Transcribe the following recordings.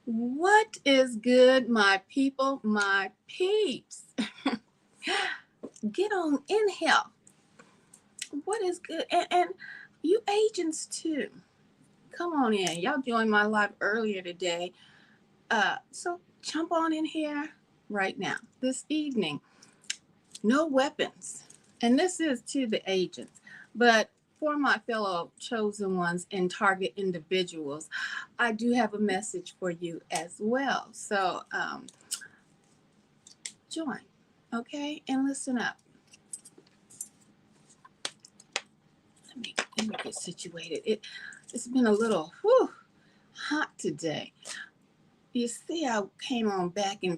What is good, my people, my peeps? Get on in here. What is good? And you agents too. Come on in. Y'all joined my live earlier today. So jump on in here right now, this evening. No weapons. And this is to the agents. But for my fellow chosen ones and target individuals, I do have a message for you as well. So join, okay? And listen up. Let me get situated. It's been a little hot today. You see, I came on back and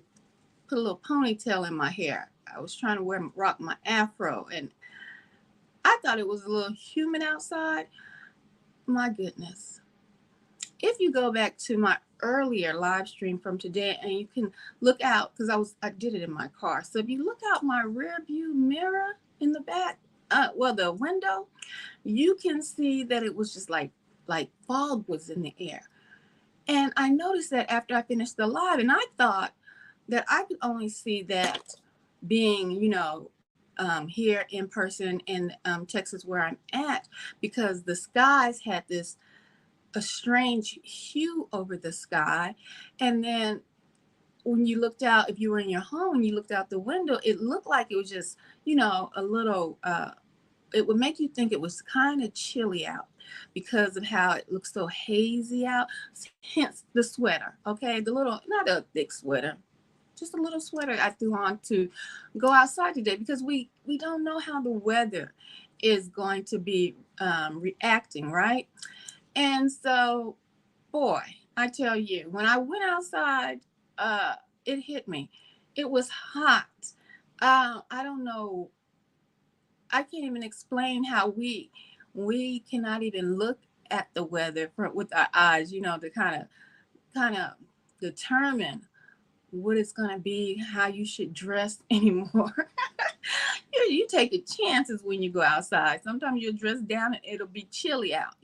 put a little ponytail in my hair. I was trying to rock my afro, and I thought it was a little humid outside. My goodness. If you go back to my earlier live stream from today and you can look out, because I did it in my car. So if you look out my rear view mirror in the back, the window, you can see that it was just like fog was in the air. And I noticed that after I finished the live, and I thought that I could only see that being, here in person in Texas where I'm at, because the skies had this a strange hue over the sky. And then when you looked out, if you were in your home and you looked out the window, it looked like it was just, a little, it would make you think it was kind of chilly out because of how it looks so hazy out. Hence the sweater, okay? The little, not a thick sweater, just a little sweater I threw on to go outside today because we don't know how the weather is going to be reacting, right? And so, boy, I tell you, when I went outside, it hit me. It was hot. I don't know. I can't even explain how we cannot even look at the weather with our eyes, to kind of determine what it's going to be, how you should dress anymore. You take chances when you go outside. Sometimes you'll dress down and it'll be chilly out.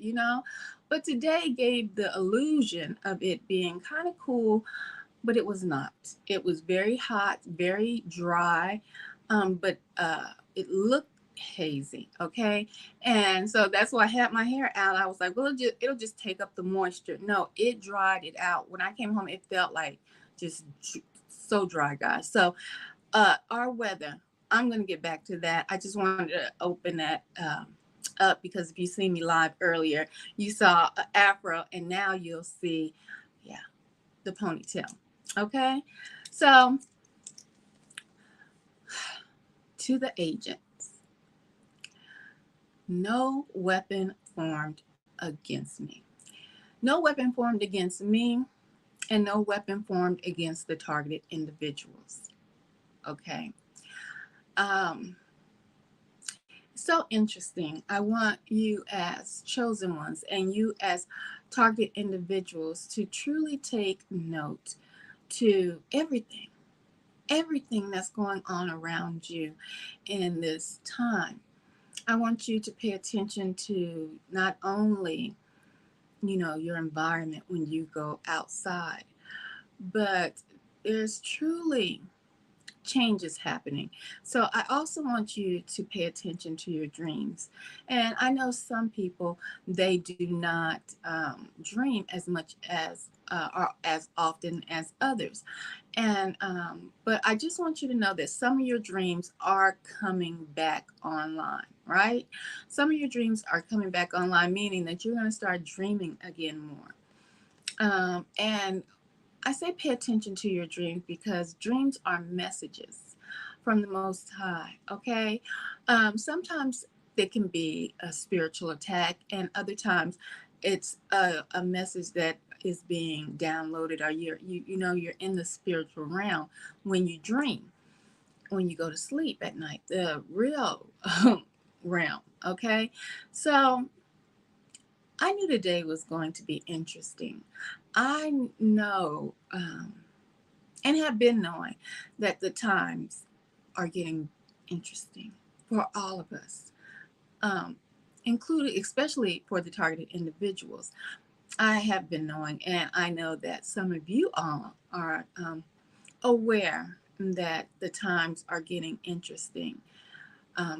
But today gave the illusion of it being kind of cool, but it was not. It was very hot, very dry, but it looked hazy. Okay, and so that's why I had my hair out. I was like, well, it'll just take up the moisture. No, it dried it out. When I came home, it felt like just so dry, guys. So our weather, I'm going to get back to that. I just wanted to open that up because if you see me live earlier, you saw an afro, and now you'll see, yeah, the ponytail. Okay, so to the agents, no weapon formed against me. No weapon formed against me, and no weapon formed against the targeted individuals. Okay. Um, so interesting. I want you as chosen ones and you as target individuals to truly take note to everything that's going on around you in this time. I want you to pay attention to not only, your environment when you go outside, but there's truly changes happening. So I also want you to pay attention to your dreams. And I know some people, they do not dream as much as or as often as others. And but I just want you to know that some of your dreams are coming back online, right? Some of your dreams are coming back online, meaning that you're going to start dreaming again more. And I say pay attention to your dreams because dreams are messages from the Most High, okay? Sometimes they can be a spiritual attack, and other times it's a message that is being downloaded, or you're in the spiritual realm when you dream, when you go to sleep at night, the real realm, okay? So I knew today was going to be interesting. I know and have been knowing that the times are getting interesting for all of us, um, including especially for the targeted individuals. I have been knowing, and I know that some of you all are aware that the times are getting interesting,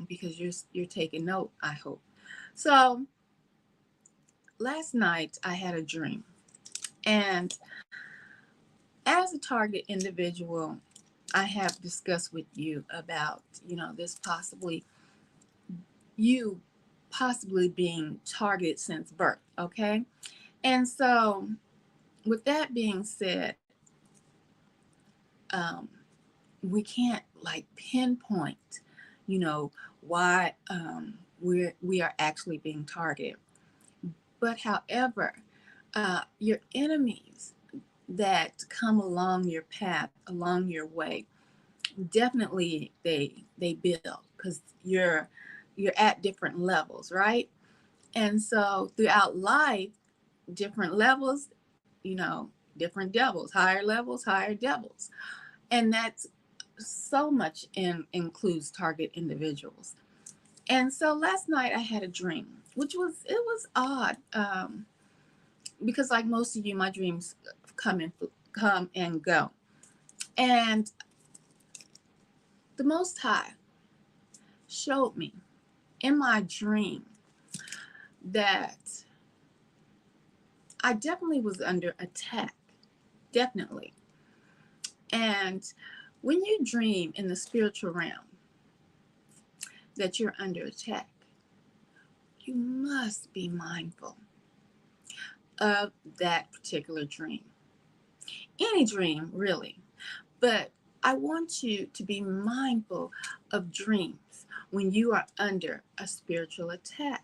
because you're taking note, I hope. So last night I had a dream, and as a target individual, I have discussed with you about, this possibly you possibly being targeted since birth, okay? And so, with that being said, um, we can't like pinpoint, you know, why we are actually being targeted. But however, your enemies that come along your path, along your way, definitely they build because you're at different levels, right? And so throughout life, different levels, different devils, higher levels, higher devils. And that's so much includes target individuals. And so last night I had a dream, which was odd, because like most of you, my dreams come and go. And the Most High showed me in my dream that I definitely was under attack, definitely. And when you dream in the spiritual realm that you're under attack, you must be mindful of that particular dream. Any dream, really. But I want you to be mindful of dreams when you are under a spiritual attack.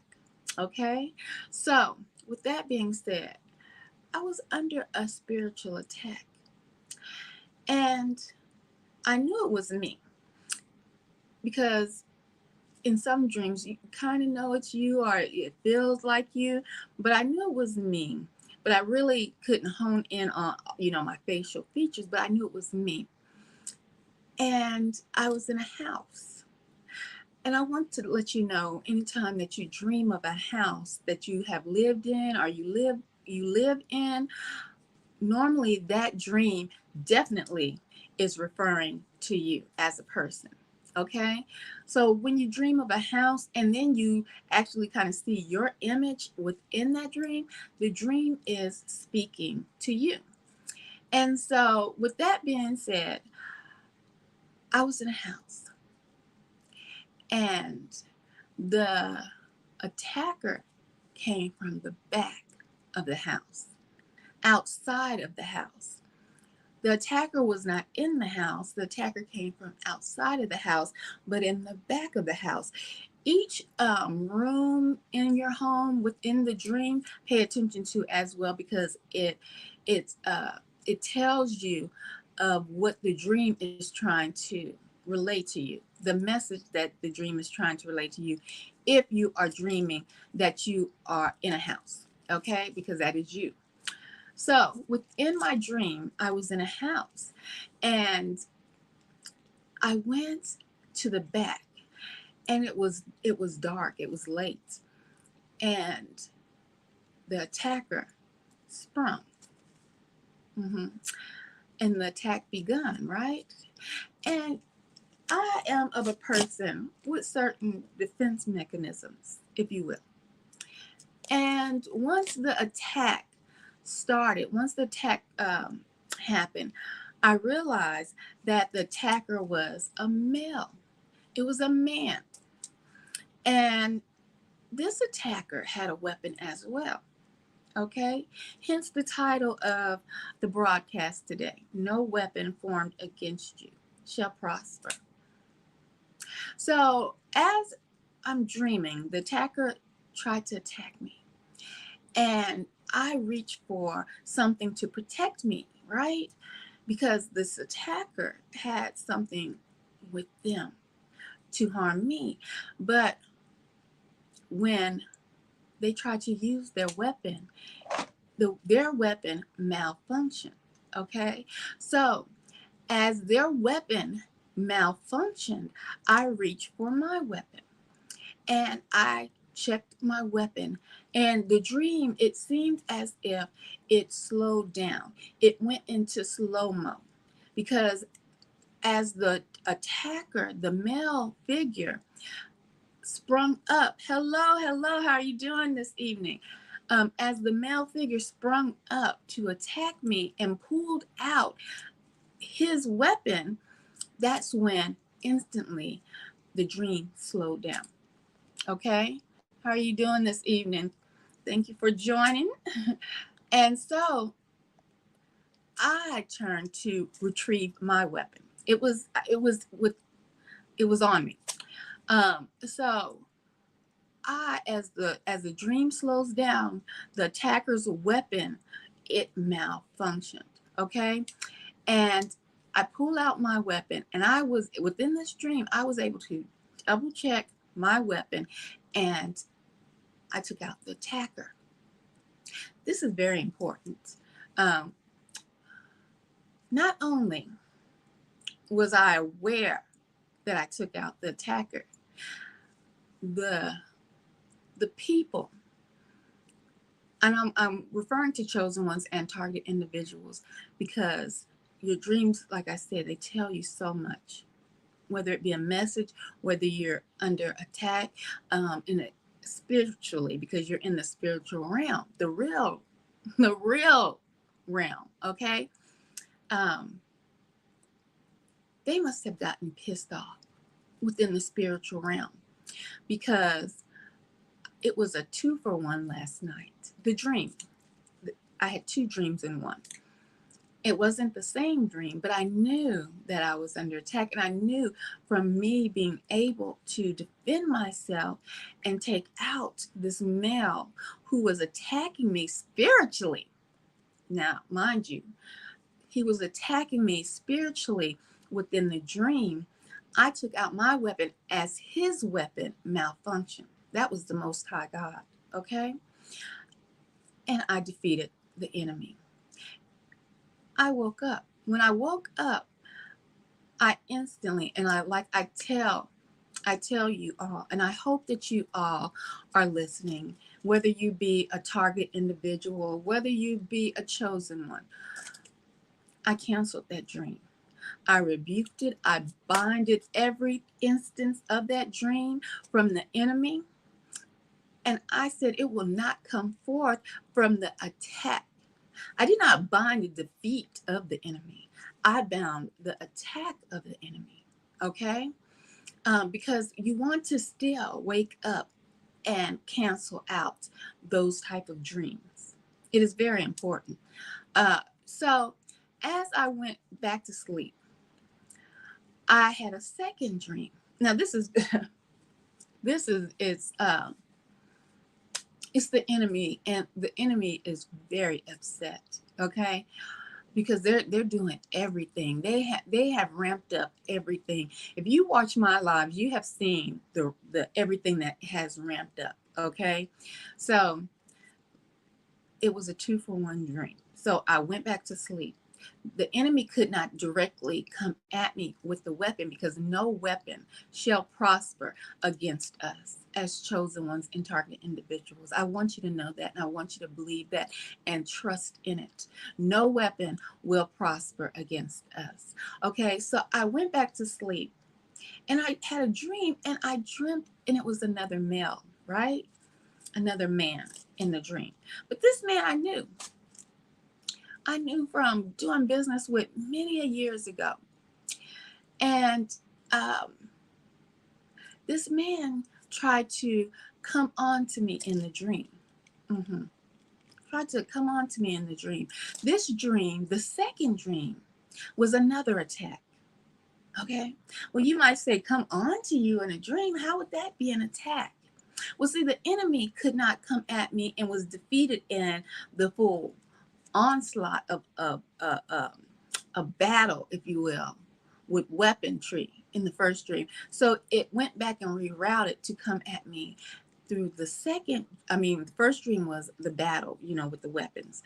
Okay? So, with that being said, I was under a spiritual attack. And I knew it was me because in some dreams you kind of know it's you or it feels like you, but I knew it was me. But I really couldn't hone in on, my facial features, but I knew it was me. And I was in a house. And I want to let you know, anytime that you dream of a house that you have lived in or you live in, normally that dream definitely is referring to you as a person. Okay? So when you dream of a house and then you actually kind of see your image within that dream, the dream is speaking to you. And so, with that being said, I was in a house and the attacker came from the back of the house, outside of the house. The attacker was not in the house. The attacker came from outside of the house, but in the back of the house. Each room in your home within the dream, pay attention to as well, because it tells you of what the dream is trying to relate to you, the message that the dream is trying to relate to you, if you are dreaming that you are in a house, okay? Because that is you. So within my dream, I was in a house and I went to the back, and it was dark, it was late, and the attacker sprung. hmm And the attack begun, right? And I am of a person with certain defense mechanisms, if you will. And once the attack happened, I realized that the attacker was a male. It was a man. And this attacker had a weapon as well. Okay? Hence the title of the broadcast today: No weapon formed against you shall prosper. So, as I'm dreaming, the attacker tried to attack me. And I reached for something to protect me, right? Because this attacker had something with them to harm me. But when they tried to use their weapon, their weapon malfunctioned. Okay? So, as their weapon malfunctioned, I reached for my weapon and I checked my weapon And the dream, it seemed as if it slowed down. It went into slow mo because as the attacker, the male figure, sprung up, hello, hello, how are you doing this evening? As the male figure sprung up to attack me and pulled out his weapon, that's when instantly the dream slowed down. Okay? How are you doing this evening? Thank you for joining. And so I turned to retrieve my weapon. It was on me. So as the dream slows down, the attacker's weapon, it malfunctioned. Okay. And I pull out my weapon, and I was within this dream, I was able to double check my weapon, and I took out the attacker. This is very important. Um, not only was I aware that I took out the attacker, the the people, and I'm referring to chosen ones and target individuals because your dreams, like I said, they tell you so much, whether it be a message, whether you're under attack, spiritually, because you're in the spiritual realm, the real realm. Okay. Um, they must have gotten pissed off within the spiritual realm because it was a 2-for-1 last night. The dream, I had two dreams in one. It wasn't the same dream, but I knew that I was under attack. And I knew from me being able to defend myself and take out this male who was attacking me spiritually. Now, mind you, he was attacking me spiritually within the dream. I took out my weapon as his weapon malfunctioned. That was the Most High God. Okay. And I defeated the enemy. I woke up. When I woke up, I instantly, and I tell you all, and I hope that you all are listening, whether you be a target individual, whether you be a chosen one. I canceled that dream. I rebuked it. I binded every instance of that dream from the enemy. And I said it will not come forth from the attack. I did not bind the defeat of the enemy. I bound the attack of the enemy. Okay? Because you want to still wake up and cancel out those type of dreams. It is very important. So as I went back to sleep, I had a second dream. Now this is this is it's the enemy, and the enemy is very upset. Okay, because they're doing everything. They have ramped up everything. If you watch my lives, you have seen the everything that has ramped up. Okay, so it was a 2-for-1 dream. So I went back to sleep. The enemy could not directly come at me with the weapon because no weapon shall prosper against us as chosen ones and target individuals. I want you to know that, and I want you to believe that and trust in it. No weapon will prosper against us. Okay, so I went back to sleep, and I had a dream, and I dreamt, and it was another male, right? Another man in the dream. But this man I knew from doing business with many a years ago. And um, this man tried to come on to me in the dream. Mm-hmm. Tried to come on to me in the dream. This dream, the second dream, was another attack. Okay. Well, you might say, come on to you in a dream. How would that be an attack? Well, see, the enemy could not come at me and was defeated in the full onslaught of a battle, if you will, with weaponry in the first dream. So it went back and rerouted to come at me through the second. I mean, the first dream was the battle, with the weapons.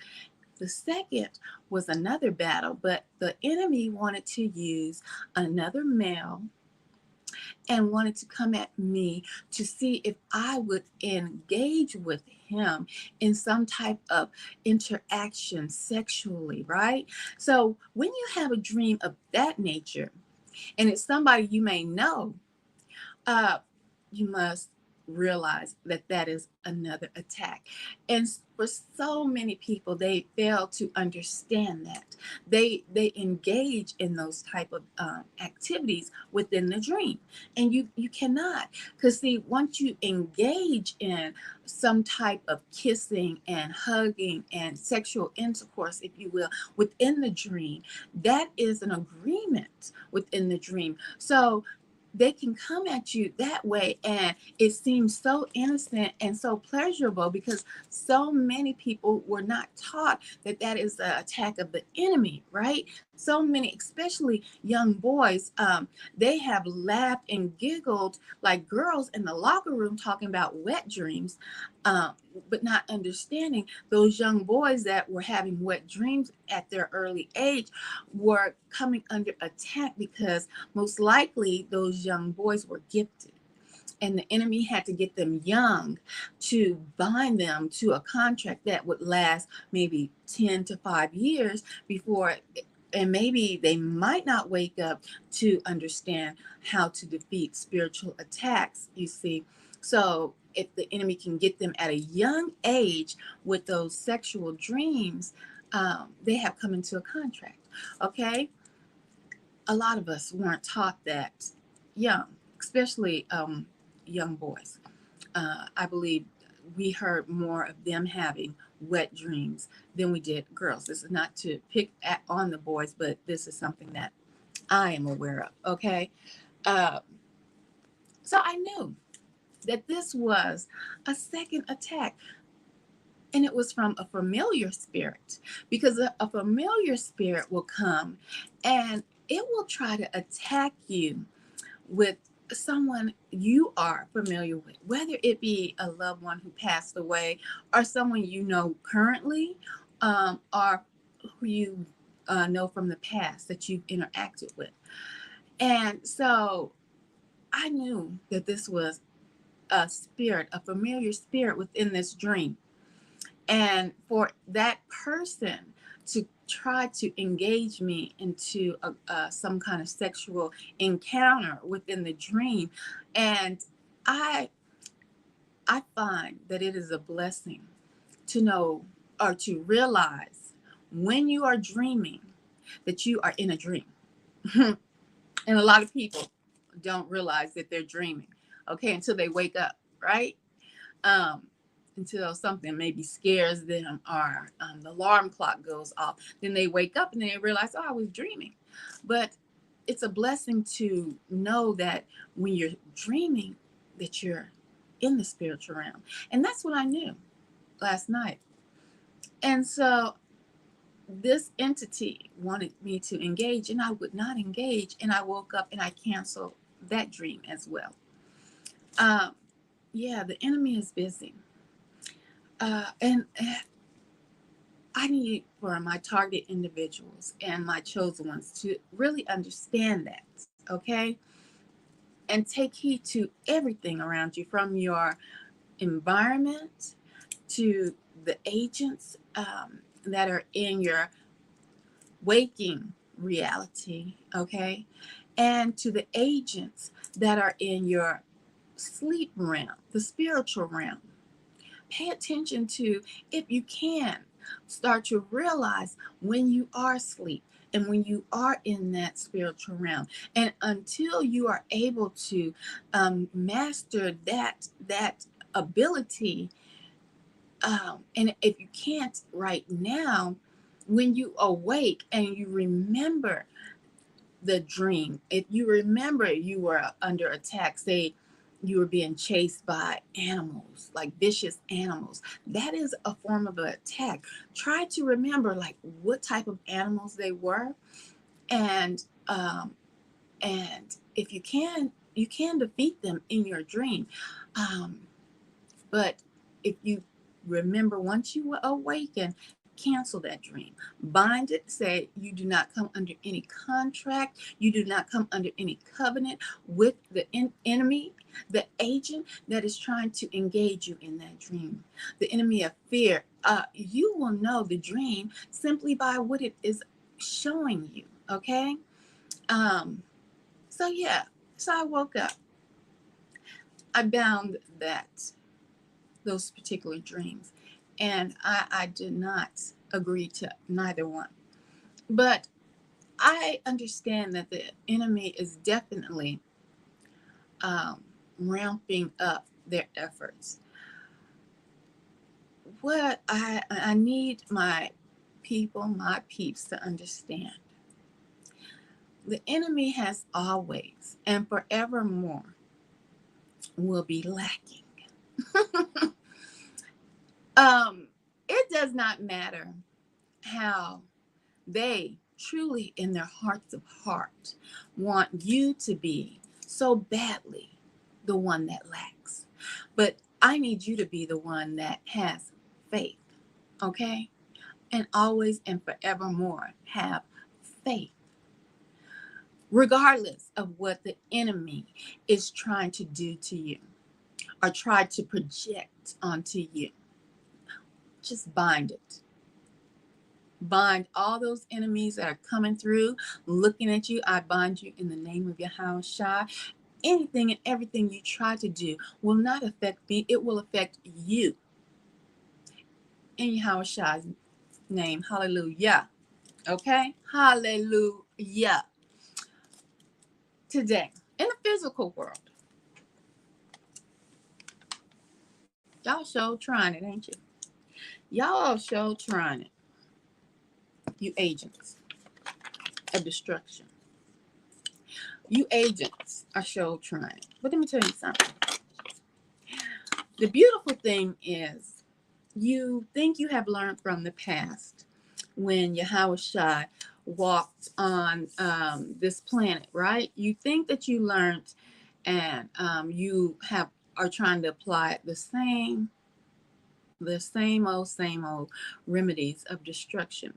The second was another battle, but the enemy wanted to use another male and wanted to come at me to see if I would engage with him in some type of interaction sexually, right? So when you have a dream of that nature, and it's somebody you may know, uh, you must realize that that is another attack. And for so many people, they fail to understand that. They engage in those type of activities within the dream, and you cannot, because see, once you engage in some type of kissing and hugging and sexual intercourse, if you will, within the dream, that is an agreement within the dream. So they can come at you that way, and it seems so innocent and so pleasurable because so many people were not taught that that is an attack of the enemy, right? So many, especially young boys, they have laughed and giggled like girls in the locker room talking about wet dreams, um, but not understanding those young boys that were having wet dreams at their early age were coming under attack because most likely those young boys were gifted, and the enemy had to get them young to bind them to a contract that would last maybe 10 to 5 years before, and maybe they might not wake up to understand how to defeat spiritual attacks, you see. So if the enemy can get them at a young age with those sexual dreams, they have come into a contract. Okay, a lot of us weren't taught that young, especially young boys. I believe we heard more of them having wet dreams than we did girls. This is not to pick on the boys, but this is something that I am aware of. Okay. Uh, so I knew that this was a second attack, and it was from a familiar spirit, because a familiar spirit will come and it will try to attack you with someone you are familiar with, whether it be a loved one who passed away or someone you know currently, or who you know from the past that you've interacted with. And so I knew that this was a spirit, a familiar spirit within this dream. And for that person to try to engage me into some kind of sexual encounter within the dream, and I I find that it is a blessing to know or to realize when you are dreaming that you are in a dream. And a lot of people don't realize that they're dreaming, okay, until they wake up, right? um, until something maybe scares them, or the alarm clock goes off. Then they wake up and they realize, oh, I was dreaming. But it's a blessing to know that when you're dreaming, that you're in the spiritual realm. And that's what I knew last night. And so this entity wanted me to engage, and I would not engage. And I woke up and I canceled that dream as well. Um, yeah, the enemy is busy. And I need for my target individuals and my chosen ones to really understand that, okay? And take heed to everything around you, from your environment to the agents that are in your waking reality, okay? And to the agents that are in your sleep realm, the spiritual realm. Pay attention to, if you can, start to realize when you are asleep and when you are in that spiritual realm. And until you are able to master that ability, and if you can't right now, when you awake and you remember the dream, if you remember you were under attack, say you were being chased by animals, like vicious animals, that is a form of an attack. Try to remember like what type of animals they were, and if you can defeat them in your dream. um, but if you remember, once you awaken, cancel that dream. Bind it. Say you do not come under any contract. You do not come under any covenant with the enemy, the agent that is trying to engage you in that dream. The enemy of fear. You will know the dream simply by what it is showing you. Okay. So yeah. So I woke up. I bound those particular dreams, and I did not agree to neither one. But I understand that the enemy is definitely ramping up their efforts. What I need my people, my peeps, to understand: the enemy has always and forevermore will be lacking. It does not matter how they truly in their hearts of heart want you to be so badly the one that lacks. But I need you to be the one that has faith, okay? And always and forevermore have faith, regardless of what the enemy is trying to do to you or try to project onto you. Just bind it. Bind all those enemies that are coming through, looking at you. I bind you in the name of Yahweh Shai. Anything and everything you try to do will not affect me. It will affect you. In Yahweh Shai's name. Hallelujah. Okay? Hallelujah. Today, in the physical world, y'all show trying it, ain't you? Y'all show trying it. You agents of destruction. You agents are show trying. But let me tell you something. The beautiful thing is you think you have learned from the past when Yahweh Shai walked on this planet, right? You think that you learned and you are trying to apply the same old remedies of destruction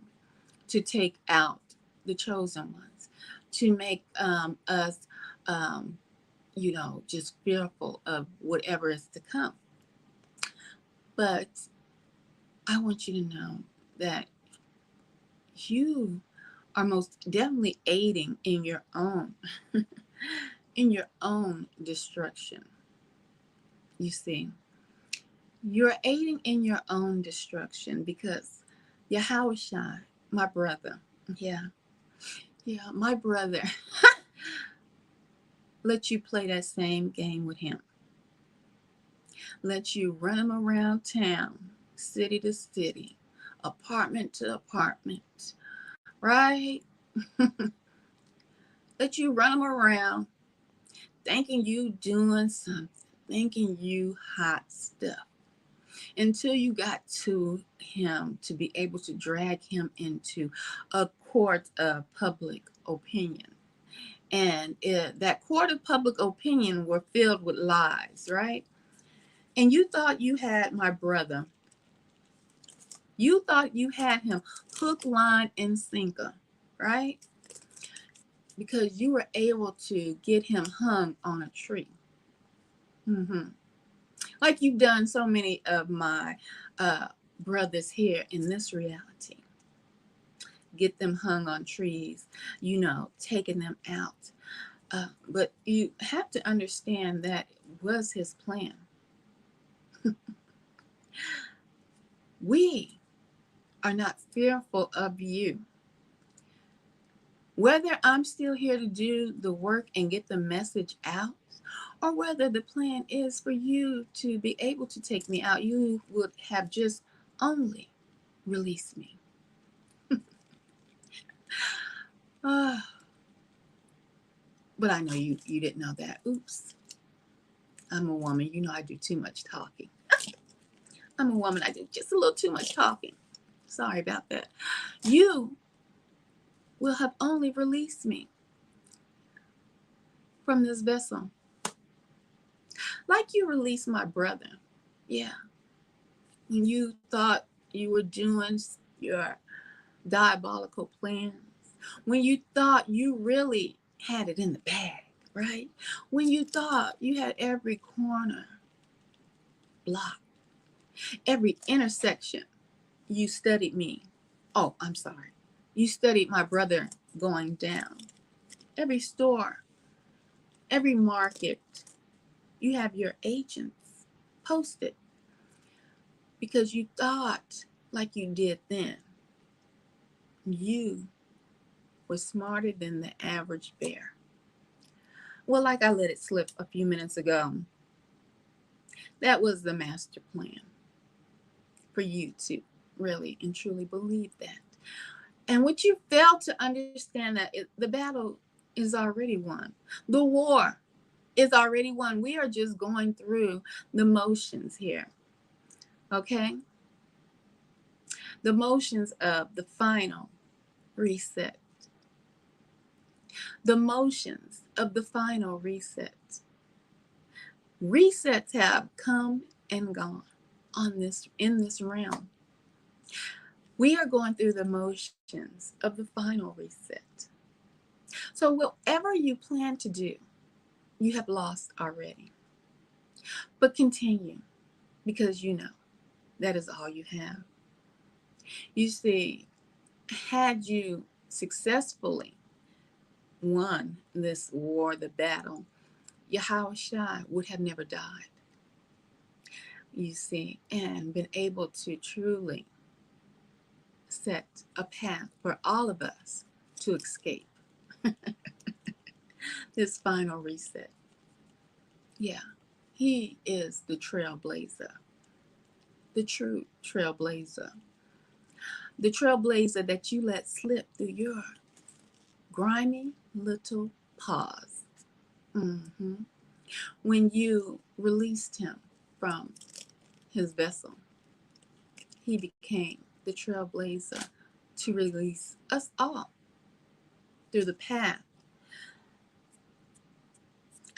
to take out the chosen ones, to make us, just fearful of whatever is to come. But I want you to know that you are most definitely aiding in your own destruction. You see, you're aiding in your own destruction because Yahweh Shai, my brother, my brother, let you play that same game with him. Let you run him around town, city to city, apartment to apartment, right? Let you run him around thinking you doing something, thinking you hot stuff, until you got to him to be able to drag him into a court of public opinion. And that court of public opinion were filled with lies, right? And you thought you had my brother. You thought you had him hook, line, and sinker, right? Because you were able to get him hung on a tree. Like you've done so many of my brothers here in this reality. Get them hung on trees, taking them out. But you have to understand that was his plan. We are not fearful of you. Whether I'm still here to do the work and get the message out, or whether the plan is for you to be able to take me out, you would have just only released me. But I know you didn't know that. Oops. I'm a woman. I do too much talking. I'm a woman. I do just a little too much talking. Sorry about that. You will have only released me from this vessel. Like you released my brother. Yeah. When you thought you were doing your diabolical plans, when you thought you really had it in the bag, right? When you thought you had every corner blocked, every intersection, you studied me. Oh, I'm sorry. You studied my brother going down. Every store, every market, you have your agents posted because you thought like you did then. You were smarter than the average bear. Well, like I let it slip a few minutes ago, that was the master plan for you to really and truly believe that. And what you fail to understand that the battle is already won. The war is already won. We are just going through the motions here. Okay? The motions of the final reset. The motions of the final reset. Resets have come and gone in this realm. We are going through the motions of the final reset. So whatever you plan to do, you have lost already. But continue, because you know that is all you have. You see, had you successfully won this war, the battle, Yahushua would have never died, you see, and been able to truly set a path for all of us to escape this final reset. Yeah, he is the trailblazer, the true trailblazer, the trailblazer that you let slip through your grimy little paws. Mm-hmm. When you released him from his vessel, he became the trailblazer to release us all through the path.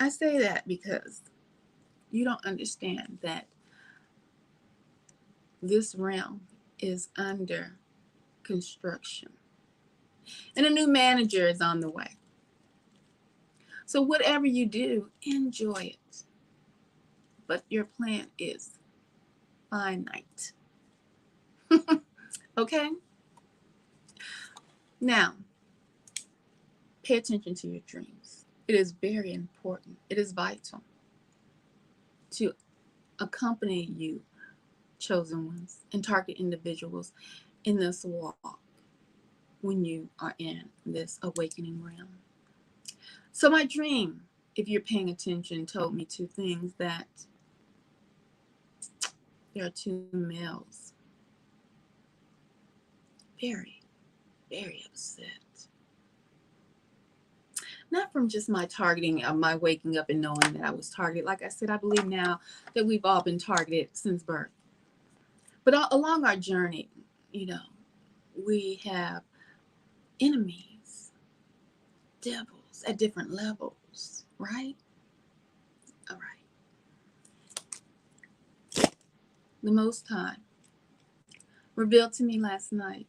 I say that because you don't understand that this realm is under construction and a new manager is on the way. So whatever you do, enjoy it. But your plan is finite. Okay? Now, pay attention to your dreams. It is very important. It is vital to accompany you, chosen ones, and target individuals in this walk when you are in this awakening realm. So my dream, if you're paying attention, told me two things: that there are two males very, very upset. Not from just my targeting of my waking up and knowing that I was targeted. Like I said, I believe now that we've all been targeted since birth. But along our journey, you know, we have enemies, devils at different levels, right? All right. The Most High revealed to me last night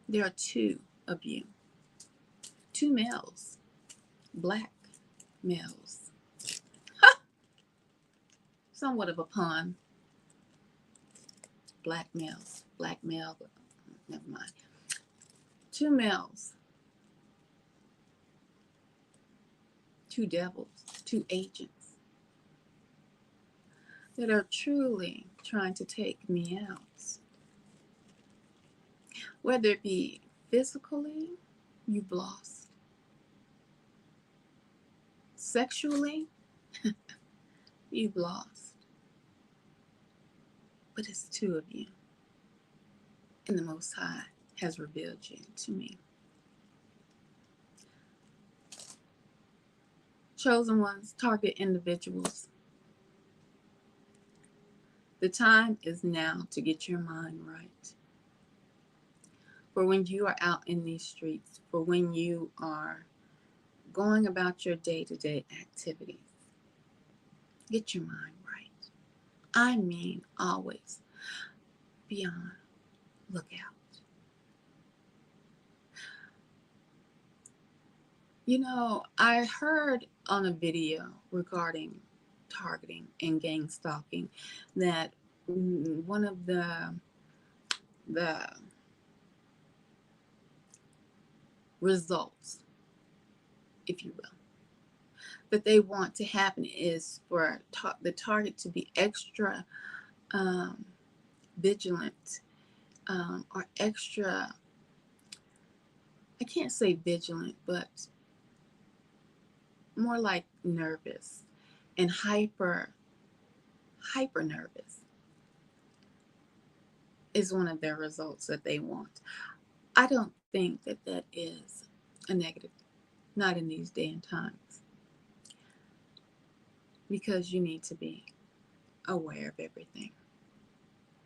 there are two of you, two males, black males. Somewhat of a pun. Black males, black male, never mind. Two males, two devils, two agents that are truly trying to take me out. Whether it be physically, you've lost. Sexually, you've lost. But it's two of you. And the Most High has revealed you to me. Chosen ones, target individuals. The time is now to get your mind right. For when you are out in these streets, for when you are going about your day-to-day activities, get your mind right. I mean, always. be on lookout. You know, I heard on a video regarding targeting and gang stalking that one of the results, if you will, that they want to happen is for the target to be extra um, vigilant, or extra, I can't say vigilant, but more like nervous and hyper nervous is one of their results that they want. I don't think that that is a negative, not in these day and times, because you need to be aware of everything,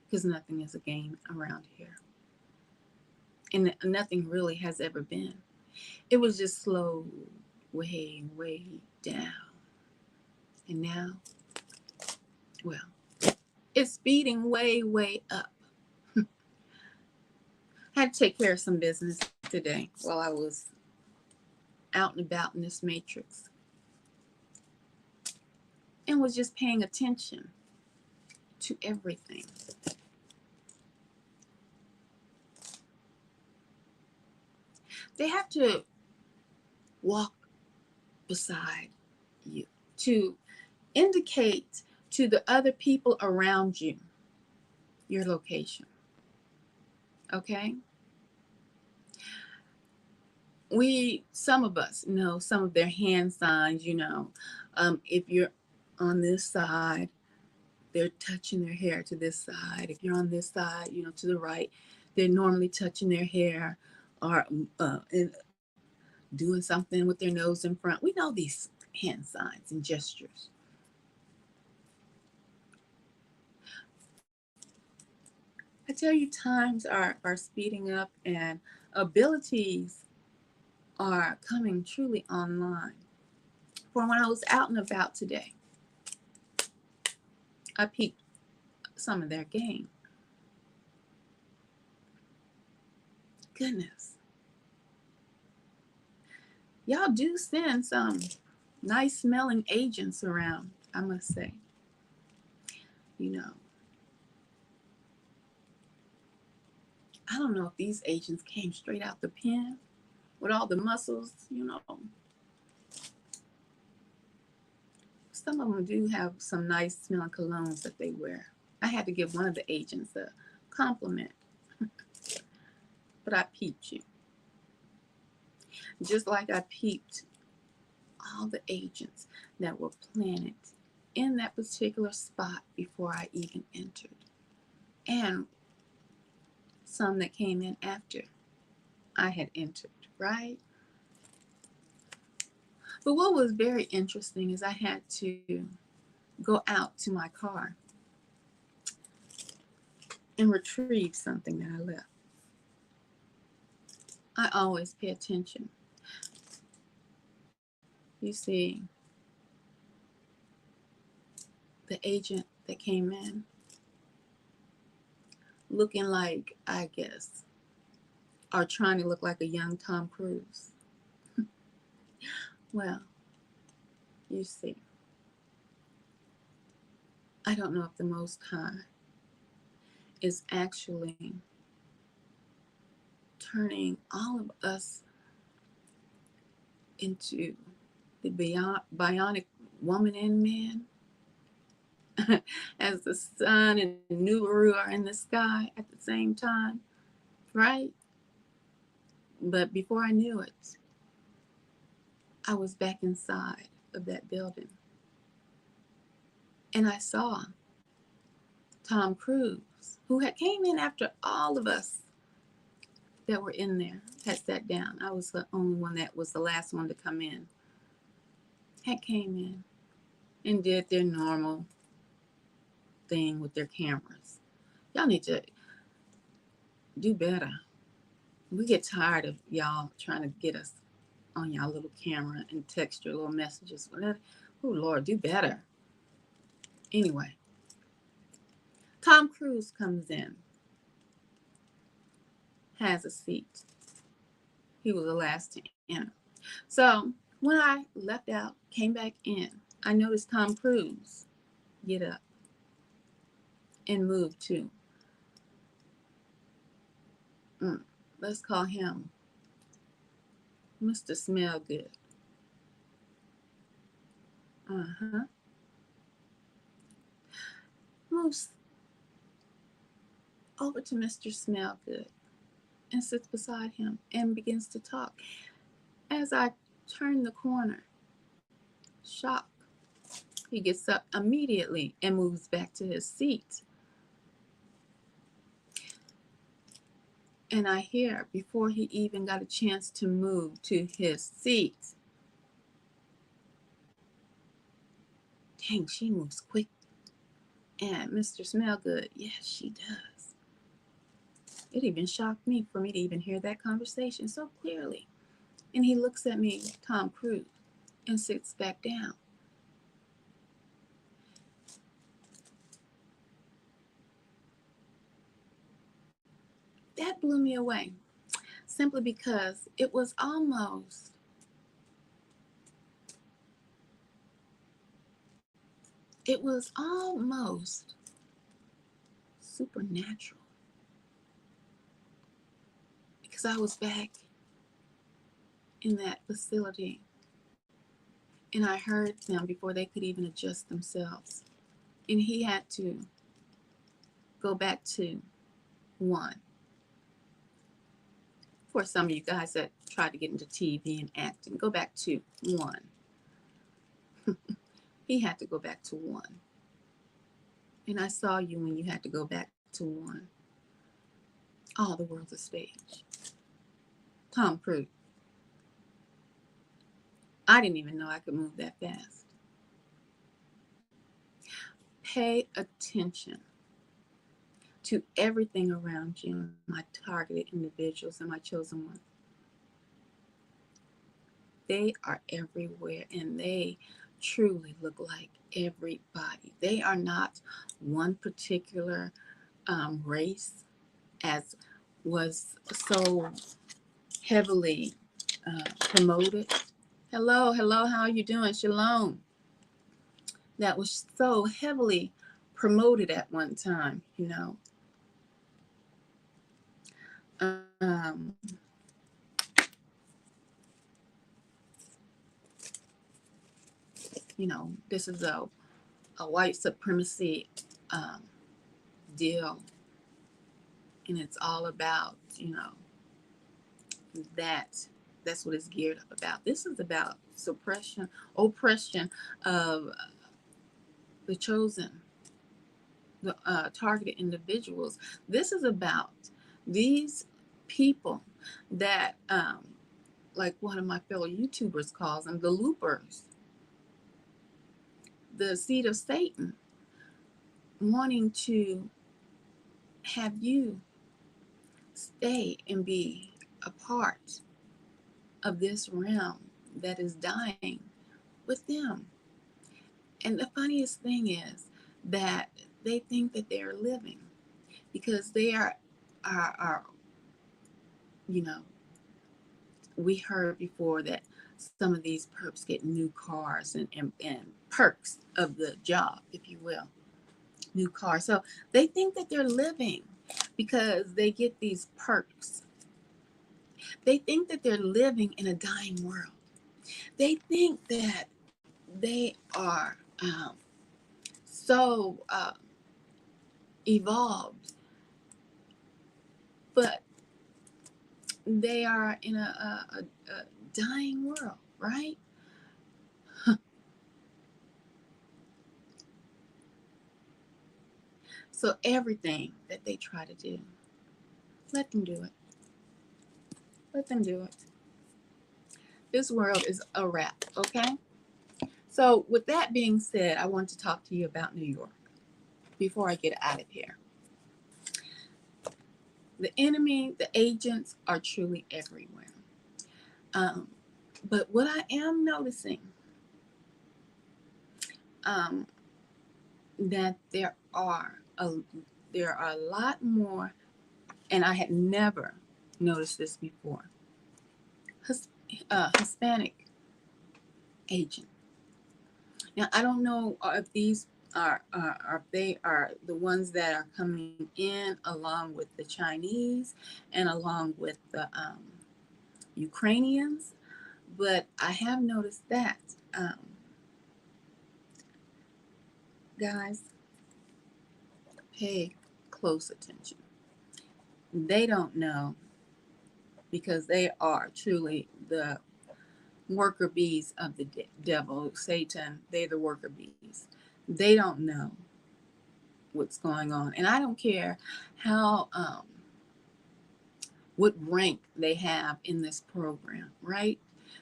because nothing is a game around here, and nothing really has ever been. It was just slow, way down, and now, well, it's speeding way up. I had to take care of some business today while I was out and about in this matrix, and was just paying attention to everything. They have to walk beside you to indicate to the other people around you your location. Okay? Some of us know some of their hand signs, if you're on this side, they're touching their hair to this side. If you're on this side, to the right, they're normally touching their hair or doing something with their nose in front. We know these hand signs and gestures. I tell you, times are speeding up and abilities are coming truly online. For when I was out and about today, I peeped some of their game. Goodness. Y'all do send some nice smelling agents around, I must say. I don't know if these agents came straight out the pen with all the muscles. Some of them do have some nice smelling colognes that they wear. I had to give one of the agents a compliment, but I peeped you. Just like I peeped all the agents that were planted in that particular spot before I even entered, and some that came in after I had entered, right? But what was very interesting is I had to go out to my car and retrieve something that I left. I always pay attention. You see, the agent that came in looking like, I guess, or trying to look like a young Tom Cruise. Well, you see, I don't know if the Most High is actually turning all of us into the bionic woman and man, as the sun and Nibiru are in the sky at the same time, right? But before I knew it, I was back inside of that building. And I saw Tom Cruise, who had came in after all of us that were in there had sat down. I was the only one that was the last one to come in. Had came in and did their normal thing with their cameras. Y'all need to do better. We get tired of y'all trying to get us on y'all little camera and text your little messages. Oh, Lord, do better. Anyway, Tom Cruise comes in has a seat. He was the last to enter. So when I left out, came back in, I noticed Tom Cruise get up and move too. Let's call him Mr. Smellgood. Uh-huh. Moves over to Mr. Smellgood and sits beside him and begins to talk. As I turn the corner, shock, he gets up immediately and moves back to his seat. And I hear, before he even got a chance to move to his seat, dang, she moves quick. And Mr. Smellgood, yes, she does. It even shocked me for me to even hear that conversation so clearly. And he looks at me, Tom Cruise, and sits back down. That blew me away, simply because it was almost supernatural, because I was back in that facility and I heard them before they could even adjust themselves. And he had to go back to one. For some of you guys that tried to get into TV and acting, go back to one. He had to go back to one. And I saw you when you had to go back to one. All the world's a stage. Tom Cruise. I didn't even know I could move that fast. Pay attention to everything around you, my targeted individuals and my chosen ones. They are everywhere and they truly look like everybody. They are not one particular race, as was so heavily promoted. Hello, how are you doing? Shalom. That was so heavily promoted at one time, you know. Um, this is a white supremacy um, deal, and it's all about, that. That's what it's geared up about. This is about suppression, oppression of the chosen, the targeted individuals. This is about these people that, like one of my fellow YouTubers calls them, the loopers, the seed of Satan, wanting to have you stay and be a part of this realm that is dying with them. And the funniest thing is that they think that they're living because they are you know, we heard before that some of these perps get new cars and perks of the job, if you will, new cars. So they think that they're living because they get these perks. They think that they're living in a dying world. They think that they are so evolved, but they are in a dying world, right? So everything that they try to do, let them do it. Let them do it. This world is a wrap, okay? So with that being said, I want to talk to you about New York before I get out of here. The enemy, the agents are truly everywhere. But what I am noticing, that there are a lot more, and I had never noticed this before. Hispanic agent. Now, I don't know if these are they are the ones that are coming in along with the Chinese and along with the Ukrainians, but I have noticed that, guys, pay close attention. They don't know because they are truly the worker bees of the devil, Satan. They're the worker bees. They don't know what's going on, and I don't care how what rank they have in this program, right?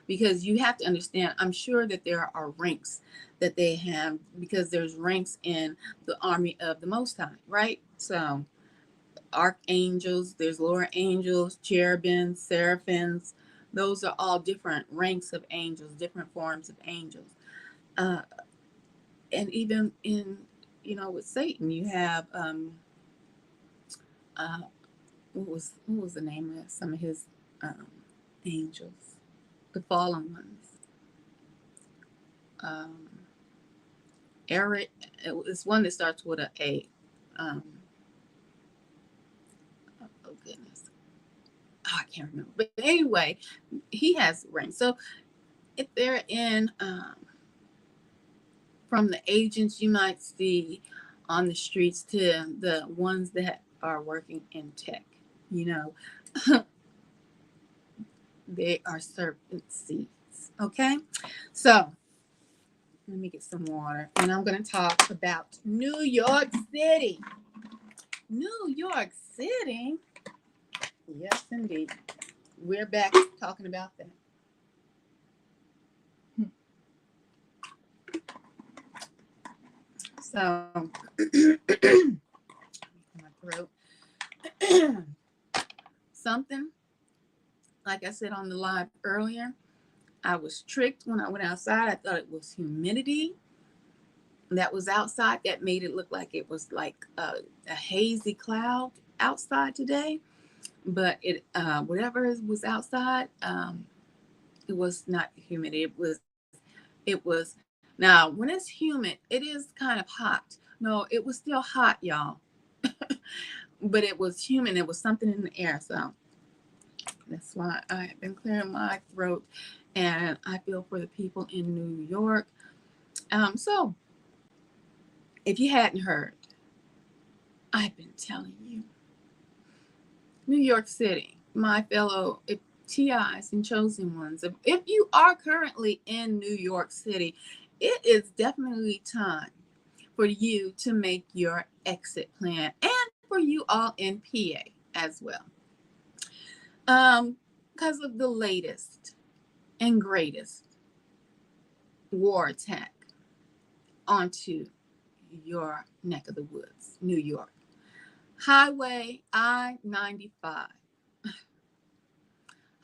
Because you have to understand, I'm sure that there are ranks that they have because there's ranks in the army of the Most High, right? So archangels, there's lower angels, cherubims, seraphims. Those are all different ranks of angels, different forms of angels. Uh, and even in, with Satan, you have uh, what was the name of some of his um, angels, the fallen ones. Um, Eric, it's one that starts with a A. Um, oh goodness, I can't remember. But anyway, he has ranks. So if they're in from the agents you might see on the streets to the ones that are working in tech, you know, they are serpent seeds. Okay, so let me get some water, and I'm going to talk about New York City. New York City. Yes, indeed. We're back talking about that. So, my throat. Something, like I said on the live earlier, I was tricked when I went outside. I thought it was humidity that was outside that made it look like it was like a hazy cloud outside today. But whatever was outside, it was not humid. It was now when it's humid, it is kind of hot. No, it was still hot, y'all. But it was humid. It was something in the air. So that's why I have been clearing my throat, and I feel for the people in New York. So if you hadn't heard, I've been telling you, New York City, my fellow TIs and chosen ones. If you are currently in New York City, it is definitely time for you to make your exit plan, and for you all in PA as well. Because of the latest and greatest war attack onto your neck of the woods, New York. Highway I-95.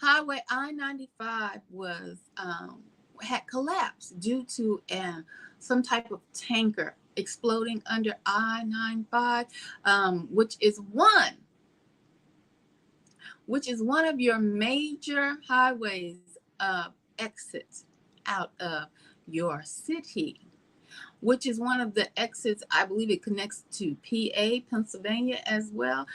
Highway I-95 was had collapsed due to some type of tanker exploding under I-95, which is one of your major highways of exits out of your city, which is one of the exits. I believe it connects to PA, Pennsylvania as well.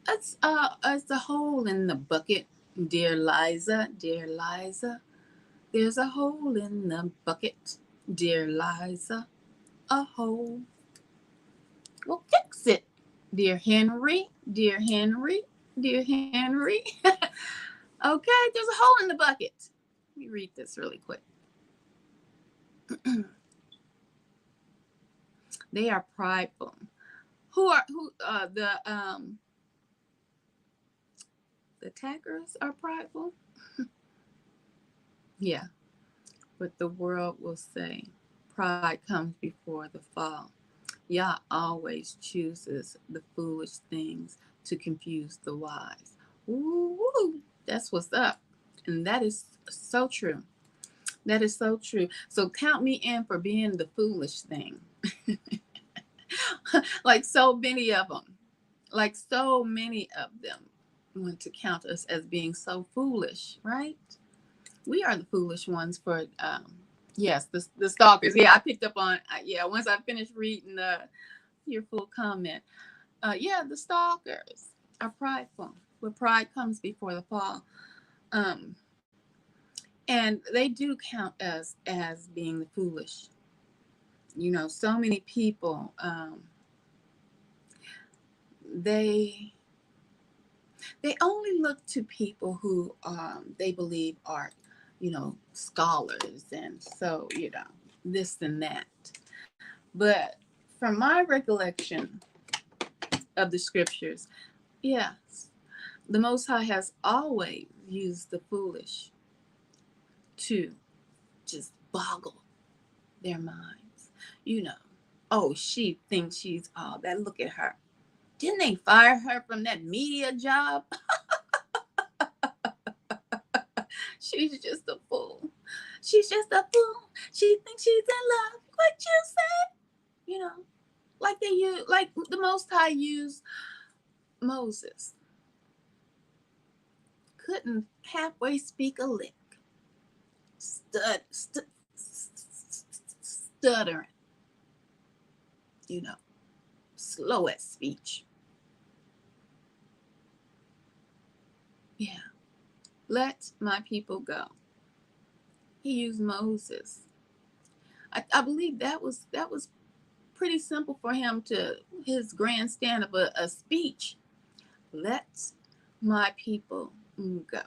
It's a hole in the bucket, dear Liza, dear Liza. There's a hole in the bucket, dear Liza. A hole. Well, fix it, dear Henry, dear Henry, dear Henry. Okay, there's a hole in the bucket. Let me read this really quick. They are prideful. Who the attackers are prideful? Yeah, but the world will say pride comes before the fall. Yah always chooses the foolish things to confuse the wise. Ooh, that's what's up. And that is so true. That is so true. So count me in for being the foolish thing. Like so many of them. Like so many of them. want to count us as being so foolish, right? We are the foolish ones for, yes, the stalkers. Yeah, I picked up on, yeah, once I finished reading your full comment. Yeah, the stalkers are prideful, but pride comes before the fall. Um, and they do count us as being the foolish. You know, so many people, they they only look to people who they believe are, scholars, and so this and that. But from my recollection of the scriptures, yes, the Most High has always used the foolish to just boggle their minds. You know, oh, she thinks she's all that. Look at her. Didn't they fire her from that media job? She's just a fool. She's just a fool. She thinks she's in love. What you say? You know, like they use, like the Most High used Moses. Couldn't halfway speak a lick. Stuttering. You know, slow at speech. Yeah. Let my people go. He used Moses. I believe that was pretty simple for him to his grandstand of a speech. Let my people go.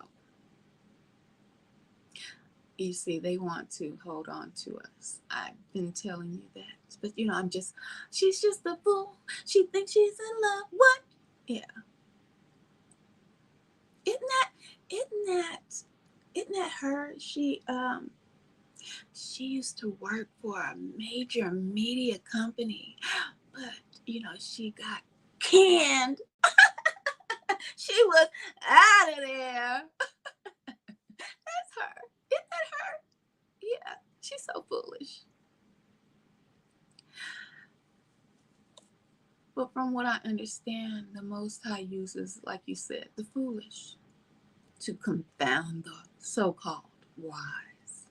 You see, they want to hold on to us. I've been telling you that. But she's just a fool. She thinks she's in love. What? Yeah. Isn't that isn't that isn't that her? She used to work for a major media company, but she got canned. She was out of there. That's her. Isn't that her? Yeah, she's so foolish. But from what I understand, the Most High uses, like you said, the foolish to confound the so-called wise.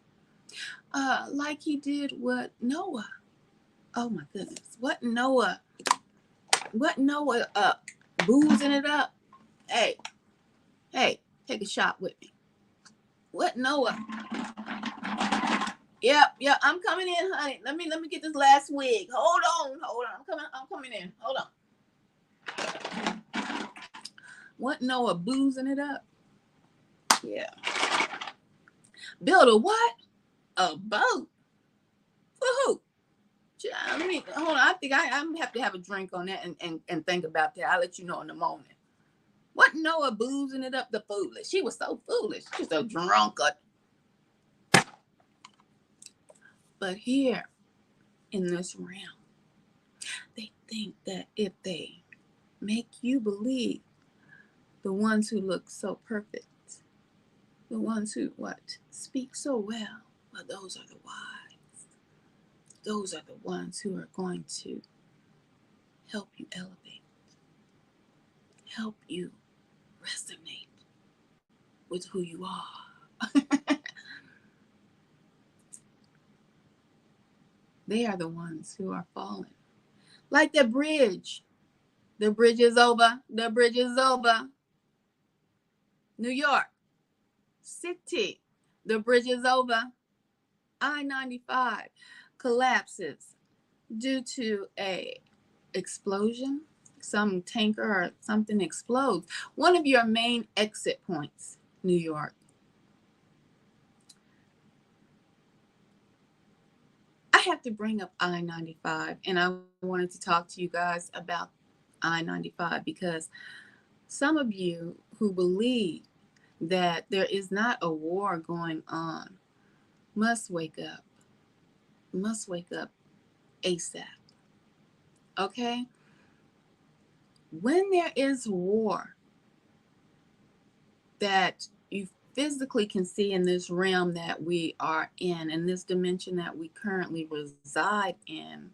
Like he did with Noah. Oh my goodness. What Noah boozing it up? Hey, take a shot with me. What Noah? Yep, I'm coming in, honey. Let me get this last wig. Hold on. I'm coming in. Hold on. What Noah boozing it up? Yeah. Build a what? A boat. For who? Hold on. I think I have to have a drink on that and think about that. I'll let you know in a moment. What Noah boozing it up the foolish? She was so foolish. She's a drunkard. But here in this realm, they think that if they make you believe the ones who look so perfect, the ones who speak so well, well, those are the wise. Those are the ones who are going to help you elevate, help you resonate with who you are. They are the ones who are falling. Like the bridge. The bridge is over. The bridge is over. New York City. The bridge is over. I-95 collapses due to a explosion. Some tanker or something explodes. One of your main exit points, New York. I have to bring up I-95, and I wanted to talk to you guys about I-95 because some of you who believe that there is not a war going on must wake up. Must wake up ASAP. Okay? When there is war that you physically can see in this realm that we are in this dimension that we currently reside in,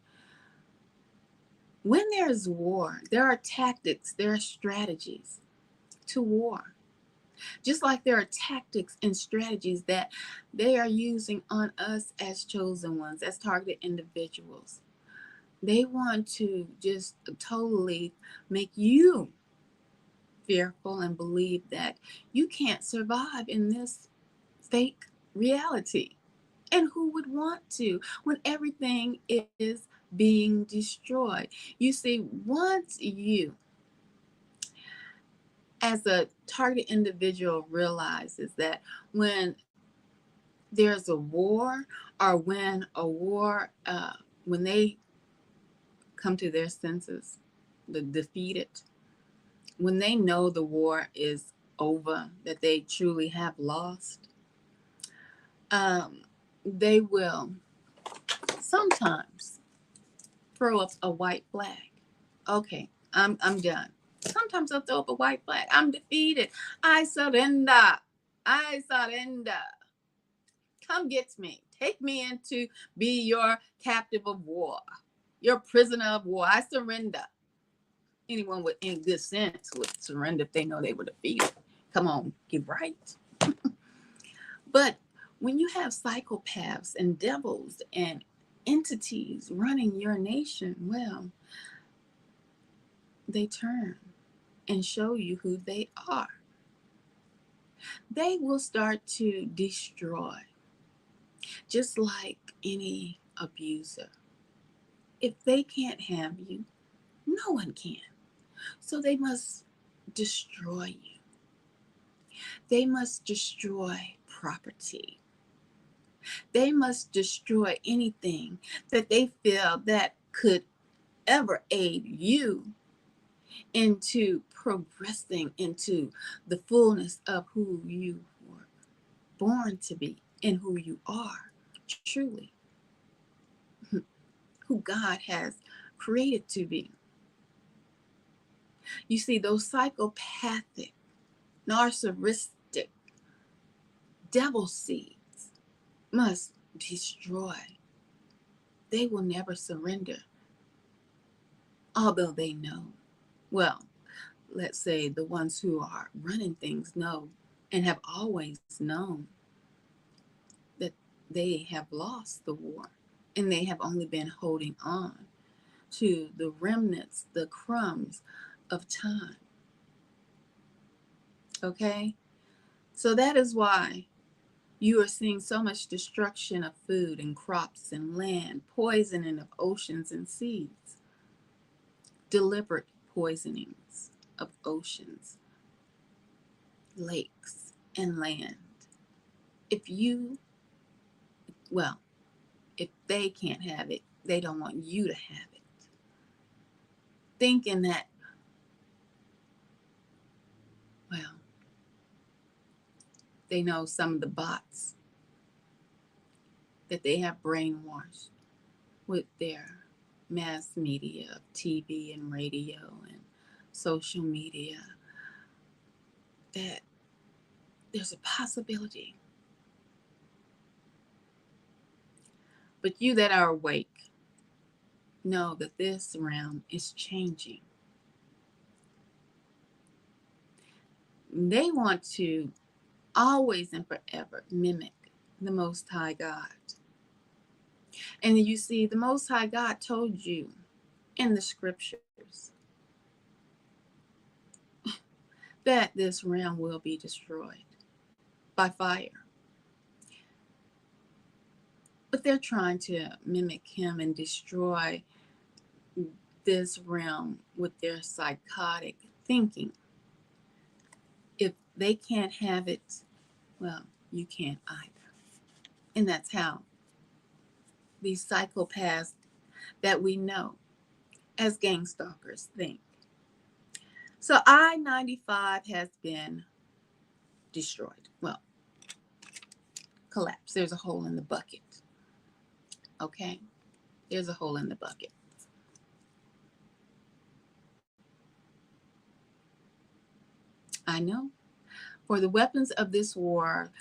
when there's war, there are tactics, there are strategies. to war. Just like there are tactics and strategies that they are using on us as chosen ones, as targeted individuals. They want to just totally make you fearful and believe that you can't survive in this fake reality. And who would want to when everything is being destroyed? You see, once you, as a target individual, realizes that when there's a war, or when they come to their senses, the defeated, when they know the war is over, that they truly have lost, they will sometimes throw up a white flag. Okay, I'm done. Sometimes they'll throw up a white flag. I'm defeated. I surrender. I surrender. Come get me. Take me in to be your captive of war, your prisoner of war. I surrender. Anyone with any good sense would surrender if they know they were defeated. Come on, get right. But when you have psychopaths and devils and entities running your nation, well, they turn and show you who they are. They will start to destroy, just like any abuser. If they can't have you, no one can. So they must destroy you. They must destroy property. They must destroy anything that they feel that could ever aid you into progressing into the fullness of who you were born to be and who you are truly, who God has created to be. You see, those psychopathic, narcissistic devil seeds must destroy. They will never surrender, although they know. Well, let's say the ones who are running things know and have always known that they have lost the war and they have only been holding on to the remnants, the crumbs of time. Okay? So that is why you are seeing so much destruction of food and crops and land, poisoning of oceans and seas, deliberate poisonings of oceans, lakes, and land. If you, well, if they can't have it, they don't want you to have it. Thinking that, well, they know some of the bots that they have brainwashed with their mass media of TV and radio and social media, that there's a possibility. But you that are awake know that this realm is changing. They want to always and forever mimic the Most High God. And you see, the Most High God told you in the scriptures that this realm will be destroyed by fire. But they're trying to mimic him and destroy this realm with their psychotic thinking. If they can't have it, well, you can't either. And that's how these psychopaths that we know as gang stalkers think. So I-95 has been destroyed. Well, collapsed. There's a hole in the bucket. Okay? There's a hole in the bucket. I know. For the weapons of this war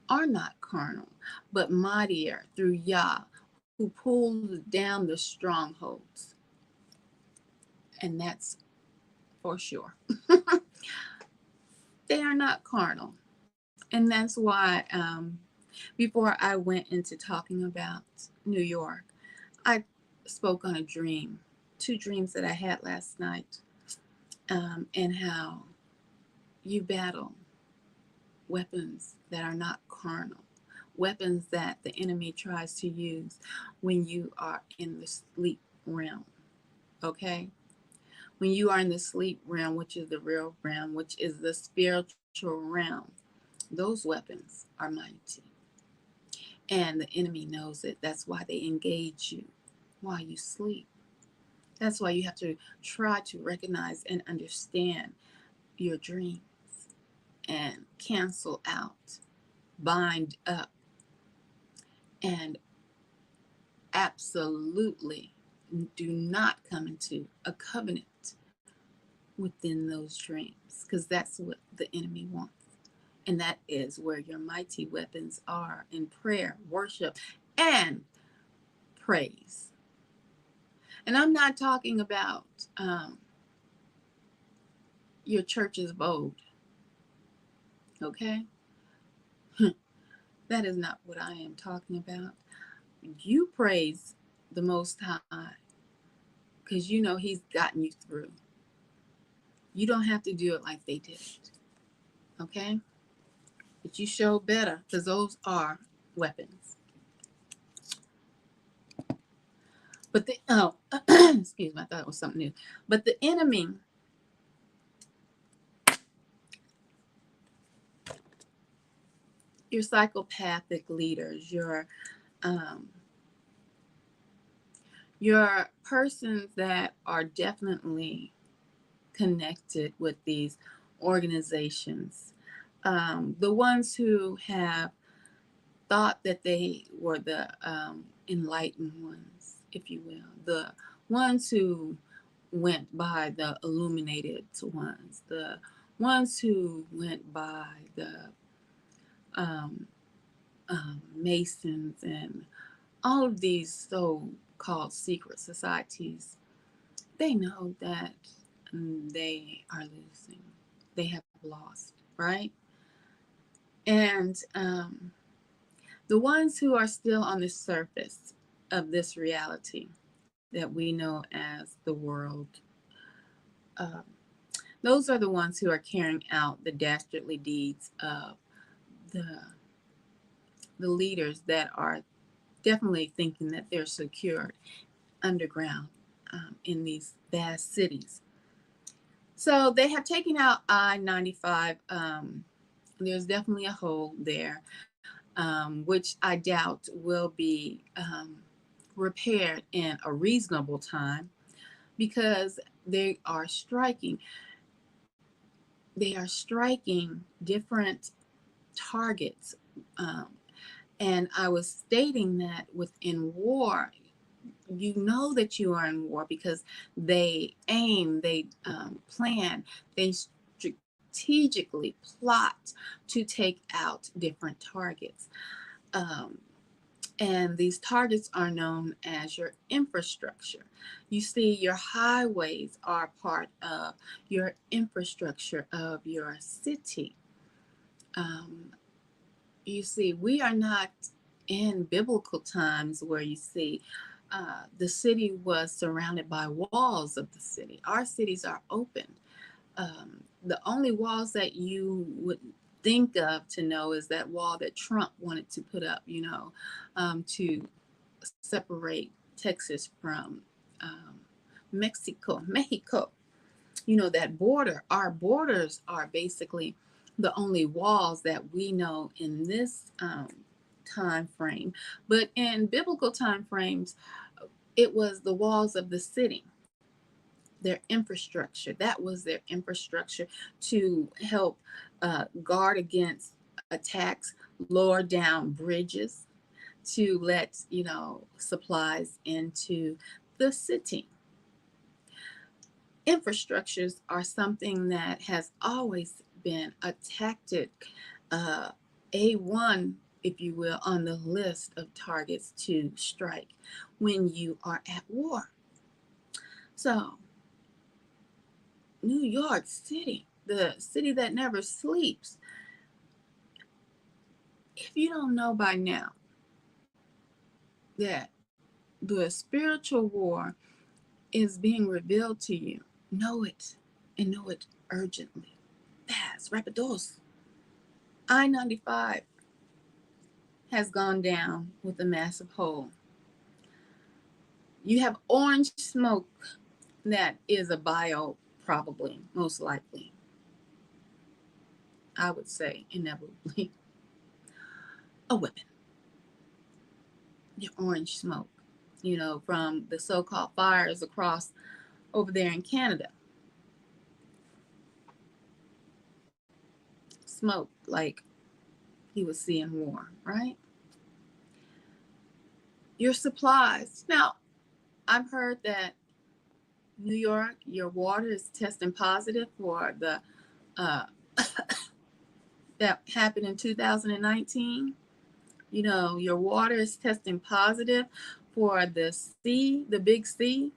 are not carnal, but mightier through Yah, who pulls down the strongholds. And that's for sure. They are not carnal. And that's why before I went into talking about New York, I spoke on a dream, two dreams that I had last night, and how you battle weapons that are not carnal, weapons that the enemy tries to use when you are in the sleep realm. Okay? When you are in the sleep realm, which is the real realm, which is the spiritual realm, those weapons are mighty. And the enemy knows it. That's why they engage you while you sleep. That's why you have to try to recognize and understand your dreams and cancel out, bind up, and absolutely do not come into a covenant within those dreams, because that's what the enemy wants. And that is where your mighty weapons are in prayer, worship, and praise. And I'm not talking about your church's vote, okay? That is not what I am talking about. You praise the Most High because you know He's gotten you through. You don't have to do it like they did it, okay? But you show better because those are weapons. But excuse me, I thought it was something new. But the enemy, your psychopathic leaders, um, your persons that are definitely connected with these organizations, the ones who have thought that they were the enlightened ones, if you will, the ones who went by the illuminated ones, the ones who went by the um, Masons and all of these so-called secret societies. They know that they are losing. They have lost, right? And the ones who are still on the surface of this reality that we know as the world, um, those are the ones who are carrying out the dastardly deeds of the the leaders that are definitely thinking that they're secured underground in these vast cities. So they have taken out I-95. There's definitely a hole there, which I doubt will be repaired in a reasonable time because they are striking. They are striking different targets. And I was stating that within war, you know that you are in war because they aim, they plan, they strategically plot to take out different targets. Um, and these targets are known as your infrastructure. You see, your highways are part of your infrastructure of your city. Um, you see, we are not in biblical times where you see the city was surrounded by walls of the city. Our cities are open. The only walls that you would think of to know is that wall that Trump wanted to put up, to separate Texas from um, Mexico. That border. Our borders are basically the only walls that we know in this time frame. But in biblical time frames, it was the walls of the city, their infrastructure. That was their infrastructure to help guard against attacks, lower down bridges, to let supplies into the city. Infrastructures are something that has always been a tactic, uh, A1, if you will, on the list of targets to strike when you are at war. So, New York City. the city that never sleeps. If you don't know by now that the spiritual war is being revealed to you, know it, and know it urgently. Fast, rapidos. I-95 has gone down with a massive hole. You have orange smoke that is a bio, probably, most likely. I would say, inevitably, a weapon. Your orange smoke, from the so-called fires across over there in Canada. Smoke like you would see in war, right? Your supplies. Now, I've heard that New York, your water is testing positive for the that happened in 2019. Your water is testing positive for the C, the big C.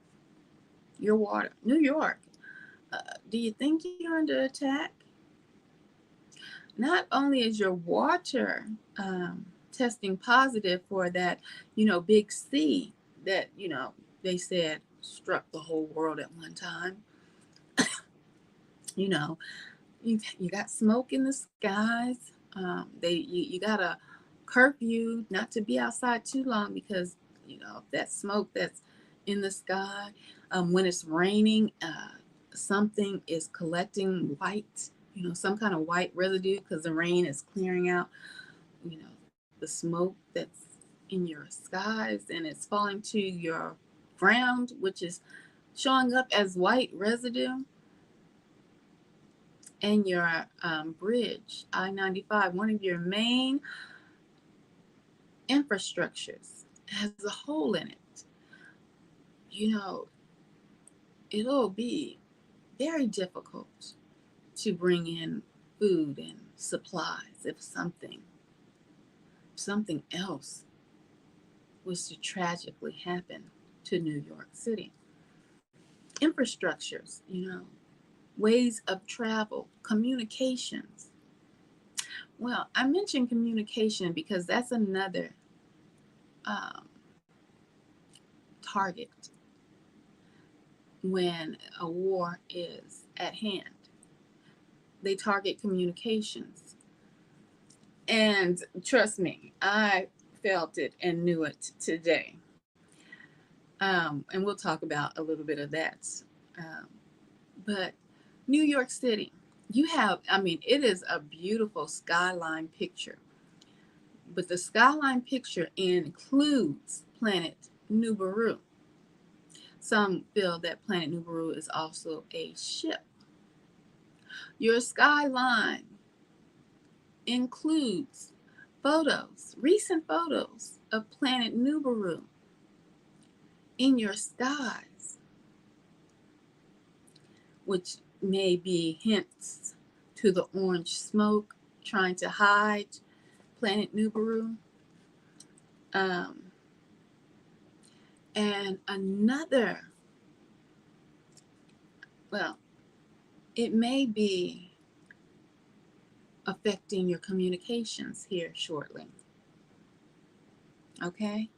Your water, New York. Do you think you're under attack? Not only is your water testing positive for that, big C that, they said struck the whole world at one time. you know, you got smoke in the skies. You got a curfew not to be outside too long because, that smoke that's in the sky, when it's raining, something is collecting white, some kind of white residue because the rain is clearing out, the smoke that's in your skies and it's falling to your ground, which is showing up as white residue. And your bridge, I-95, one of your main infrastructures, has a hole in it. It'll be very difficult to bring in food and supplies if something else was to tragically happen to New York City. Infrastructures, ways of travel, communications. Well, I mentioned communication because that's another target when a war is at hand. They target communications. And trust me, I felt it and knew it today. And we'll talk about a little bit of that. But New York City, it is a beautiful skyline picture. But the skyline picture includes planet Nibiru. Some feel that planet Nibiru is also a ship. Your skyline includes recent photos of planet Nibiru in your skies, which may be hints to the orange smoke trying to hide planet Nibiru. And another, it may be affecting your communications here shortly. Okay?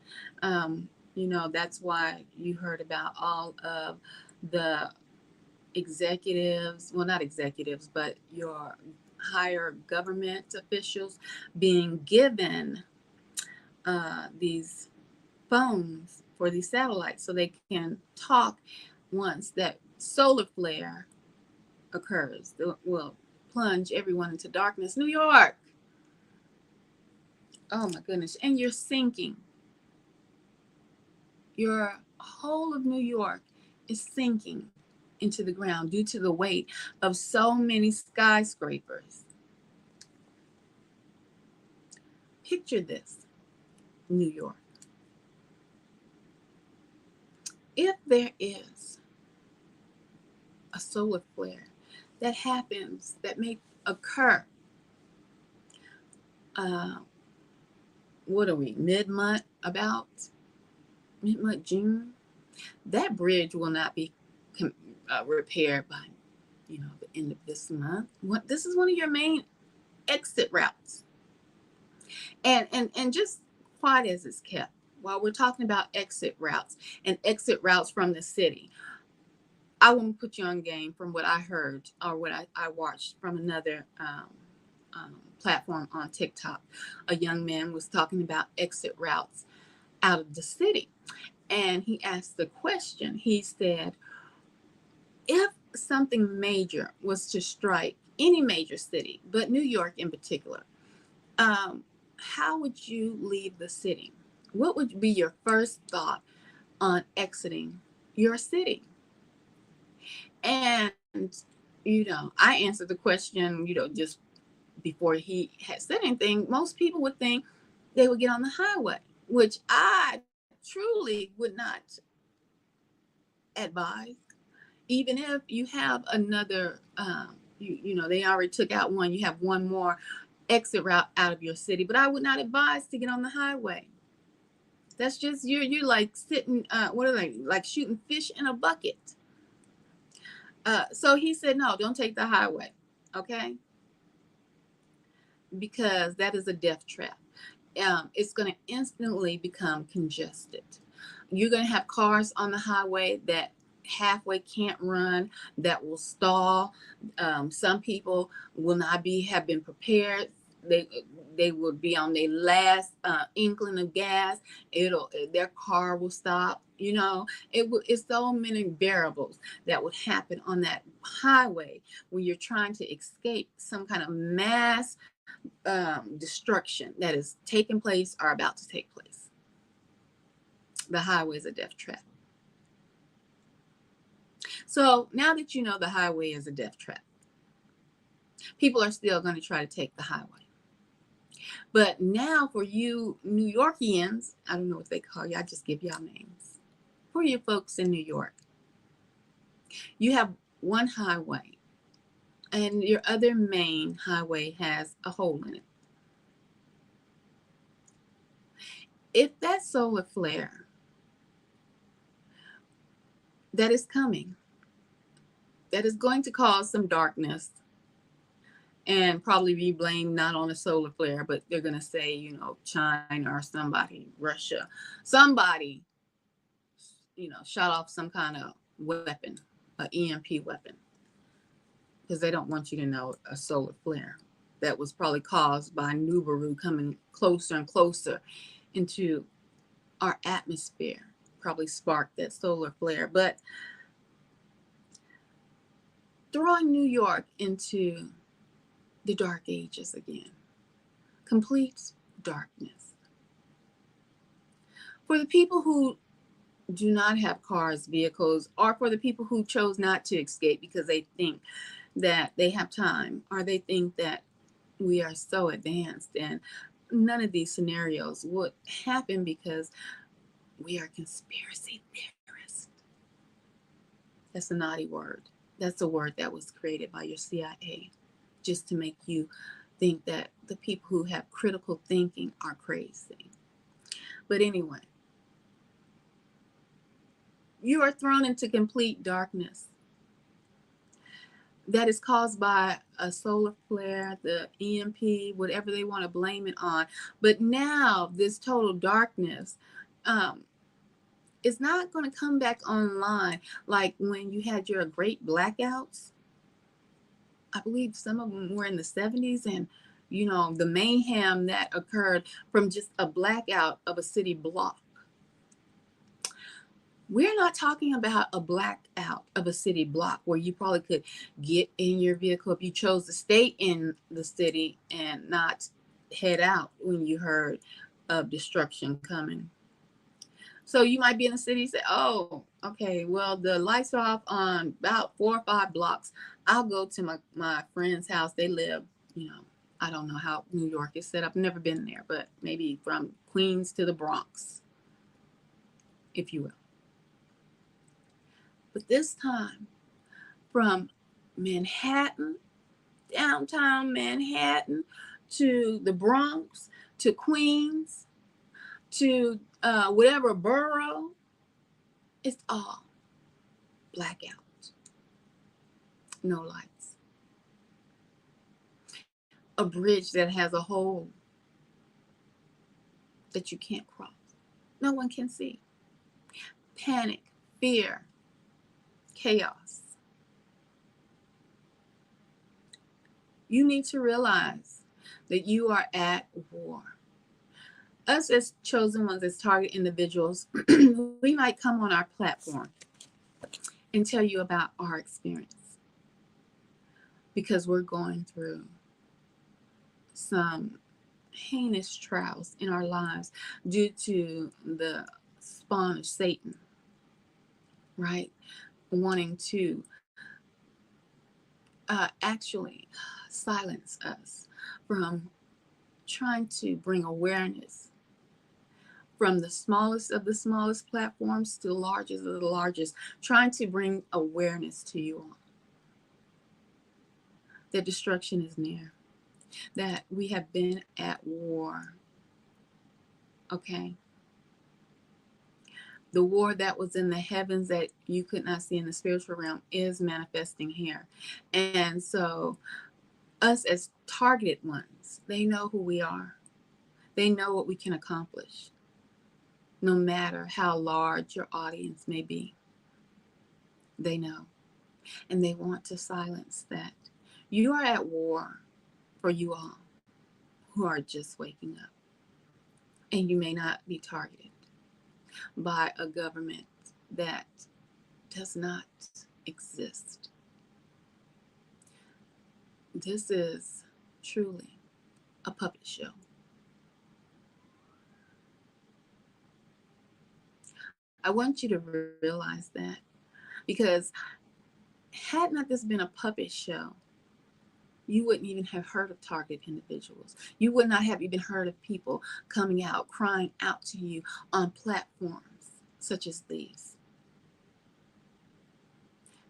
That's why you heard about all of the executives, well, not executives, but your higher government officials being given these phones for these satellites so they can talk once that solar flare occurs. It will plunge everyone into darkness. New York. Oh my goodness. And you're sinking. Your whole of New York is sinking into the ground due to the weight of so many skyscrapers. Picture this, New York. If there is a solar flare that happens, that may occur, what are we, mid-month, June, that bridge will not be repaired by, the end of this month. This is one of your main exit routes. And just quiet as it's kept, while we're talking about exit routes and exit routes from the city, I won't put you on game from what I heard or what I watched from another platform on TikTok. A young man was talking about exit routes out of the city. And he asked the question, he said, if something major was to strike any major city, but New York in particular, how would you leave the city? What would be your first thought on exiting your city? And, I answered the question, just before he had said anything. Most people would think they would get on the highway, which I truly would not advise. Even if you have another, they already took out one, you have one more exit route out of your city, but I would not advise to get on the highway. That's just, you're like sitting, what are they, like shooting fish in a bucket. So he said, no, don't take the highway, okay? Because that is a death trap. It's going to instantly become congested. You're going to have cars on the highway that halfway can't run, that will stall. Some people will not have been prepared. They will be on their last inkling of gas. Their car will stop. It's so many variables that would happen on that highway when you're trying to escape some kind of mass destruction that is taking place or about to take place. The highway is a death trap. So now that you know the highway is a death trap, people are still going to try to take the highway. But now for you New Yorkians, I don't know what they call you, I just give y'all names. For you folks in New York, you have one highway, and your other main highway has a hole in it. If that solar flare that is coming, that is going to cause some darkness and probably be blamed not on a solar flare, but they're going to say, China or somebody, Russia, somebody, shot off some kind of weapon, an EMP weapon, because they don't want you to know a solar flare that was probably caused by Nibiru coming closer and closer into our atmosphere, probably sparked that solar flare. But throwing New York into the dark ages again, complete darkness. For the people who do not have cars, vehicles, or for the people who chose not to escape because they think that they have time, or they think that we are so advanced, and none of these scenarios would happen because we are conspiracy theorists. That's a naughty word. That's a word that was created by your CIA just to make you think that the people who have critical thinking are crazy. But anyway, you are thrown into complete darkness that is caused by a solar flare, the EMP, whatever they want to blame it on. But now this total darkness is not going to come back online like when you had your great blackouts. I believe some of them were in the 70s, and the mayhem that occurred from just a blackout of a city block. We're not talking about a blackout of a city block where you probably could get in your vehicle if you chose to stay in the city and not head out when you heard of destruction coming. So you might be in the city and say, oh, okay, well, the lights are off on about 4 or 5 blocks. I'll go to my friend's house. They live, I don't know how New York is set up. I've never been there, but maybe from Queens to the Bronx, if you will. But this time, from Manhattan, downtown Manhattan, to the Bronx, to Queens, to whatever borough, it's all blackout. No lights. a bridge that has a hole that you can't cross. No one can see. Panic, fear, chaos. You need to realize that you are at war. Us as chosen ones, as target individuals, we might come on our platform and tell you about our experience because we're going through some heinous trials in our lives due to the spawn of Satan, right? Wanting to actually silence us from trying to bring awareness from the smallest of the smallest platforms to the largest of the largest, trying to bring awareness to you all that destruction is near, that we have been at war. Okay? The war that was in the heavens that you could not see in the spiritual realm is manifesting here. And so, us as targeted ones, they know who we are, they know what we can accomplish, no matter how large your audience may be. They know. And they want to silence that. You are at war for you all who are just waking up. And you may not be targeted by a government that does not exist. This is truly a puppet show. I want you to realize that, because had not this been a puppet show, you wouldn't even have heard of target individuals. You would not have even heard of people coming out, crying out to you on platforms such as these,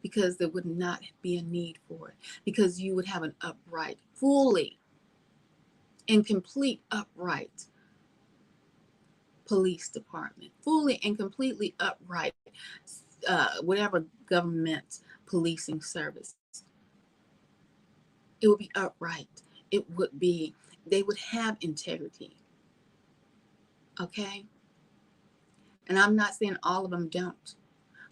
because there would not be a need for it, because you would have an upright, fully and complete upright police department, fully and completely upright whatever government policing service. It would be upright. It would be, they would have integrity. Okay? And I'm not saying all of them don't,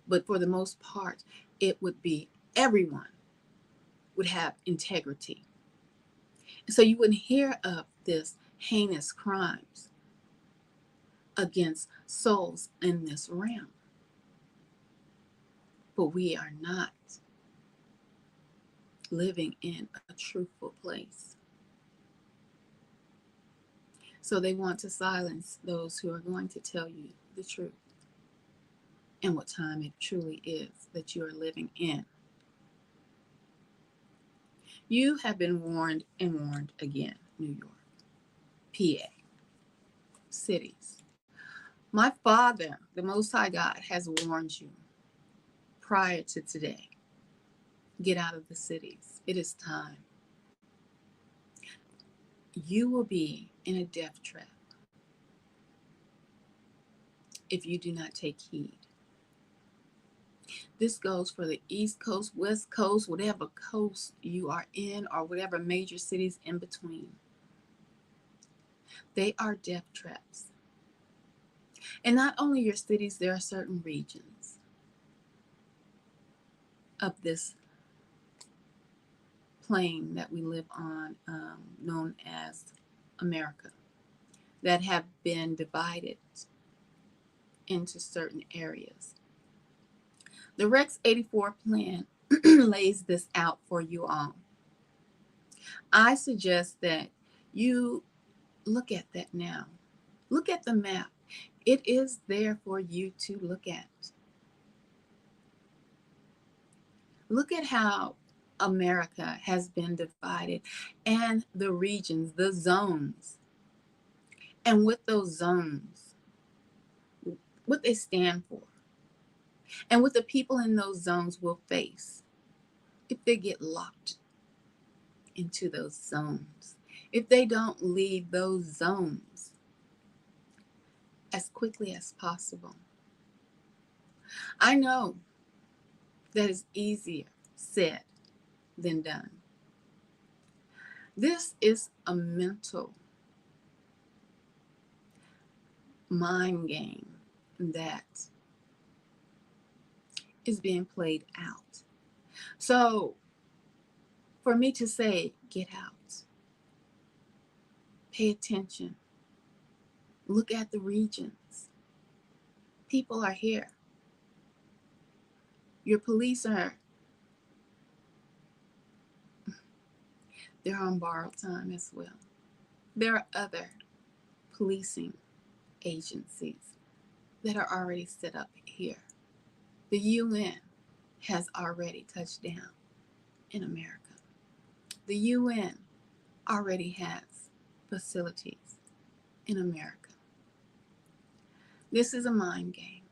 but for the most part, it would be, everyone would have integrity. So you wouldn't hear of this heinous crimes against souls in this realm. But we are not living in a truthful place. So they want to silence those who are going to tell you the truth and what time it truly is that you are living in. You have been warned and warned again, New York, PA, cities. My Father, the Most High God, has warned you prior to today. Get out of the cities. It is time. You will be in a death trap if you do not take heed. This goes for the East Coast, West Coast, whatever coast you are in, or whatever major cities in between. They are death traps. And not only your cities, there are certain regions of this plane that we live on, known as America, that have been divided into certain areas. The Rex 84 plan lays this out for you all. I suggest that you look at that now. Look at the map. It is there for you to look at. Look at how America has been divided, and the regions, the zones, and what those zones, what they stand for, and what the people in those zones will face if they get locked into those zones, if they don't leave those zones as quickly as possible. I know that is easier said than done. This is a mental mind game that is being played out. So for me to say, get out, pay attention, look at the regions. People are here. Your police they're on borrowed time as well. There are other policing agencies that are already set up here. The UN has already touched down in America. The UN already has facilities in America. This is a mind game.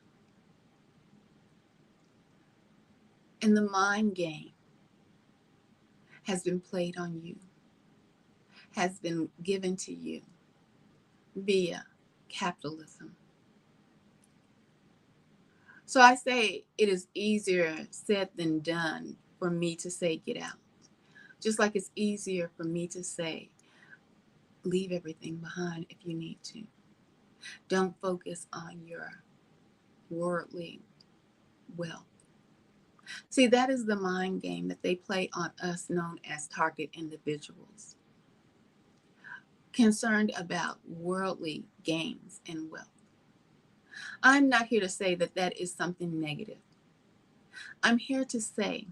And the mind game has been played on you, has been given to you via capitalism. So I say it is easier said than done for me to say get out. Just like it's easier for me to say leave everything behind if you need to. Don't focus on your worldly wealth. See, that is the mind game that they play on us, known as target individuals, concerned about worldly gains and wealth. I'm not here to say that that is something negative. I'm here to say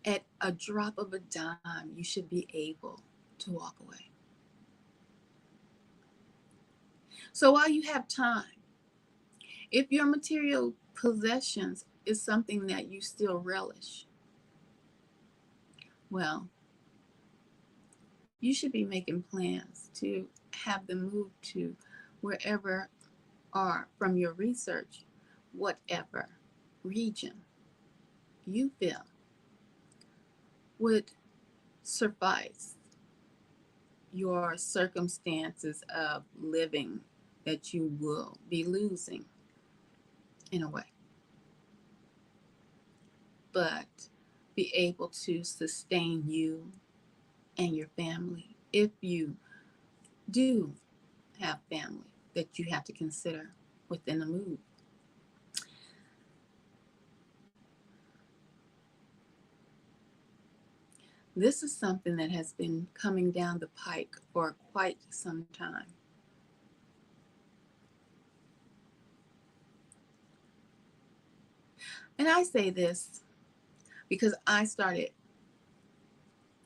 at a drop of a dime, you should be able to walk away. So while you have time, if your material possessions is something that you still relish, well, you should be making plans to have them moved to wherever or from your research, whatever region you feel would suffice your circumstances of living that you will be losing in a way, but be able to sustain you and your family if you do have family that you have to consider within the move. This is something that has been coming down the pike for quite some time. And I say this because I started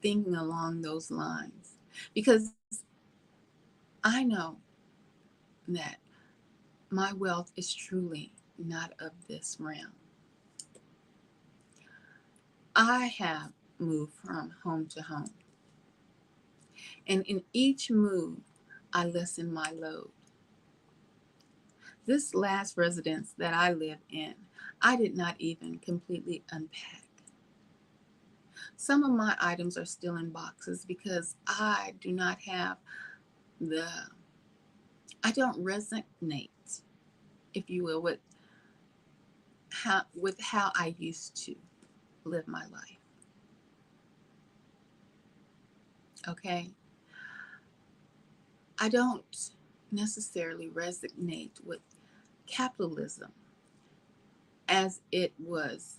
thinking along those lines, because I know that my wealth is truly not of this realm. I have moved from home to home, and in each move, I lessen my load. This last residence that I live in, I did not even completely unpack. Some of my items are still in boxes because I do not have the, I don't resonate, if you will, with how I used to live my life. Okay? I don't necessarily resonate with capitalism as it was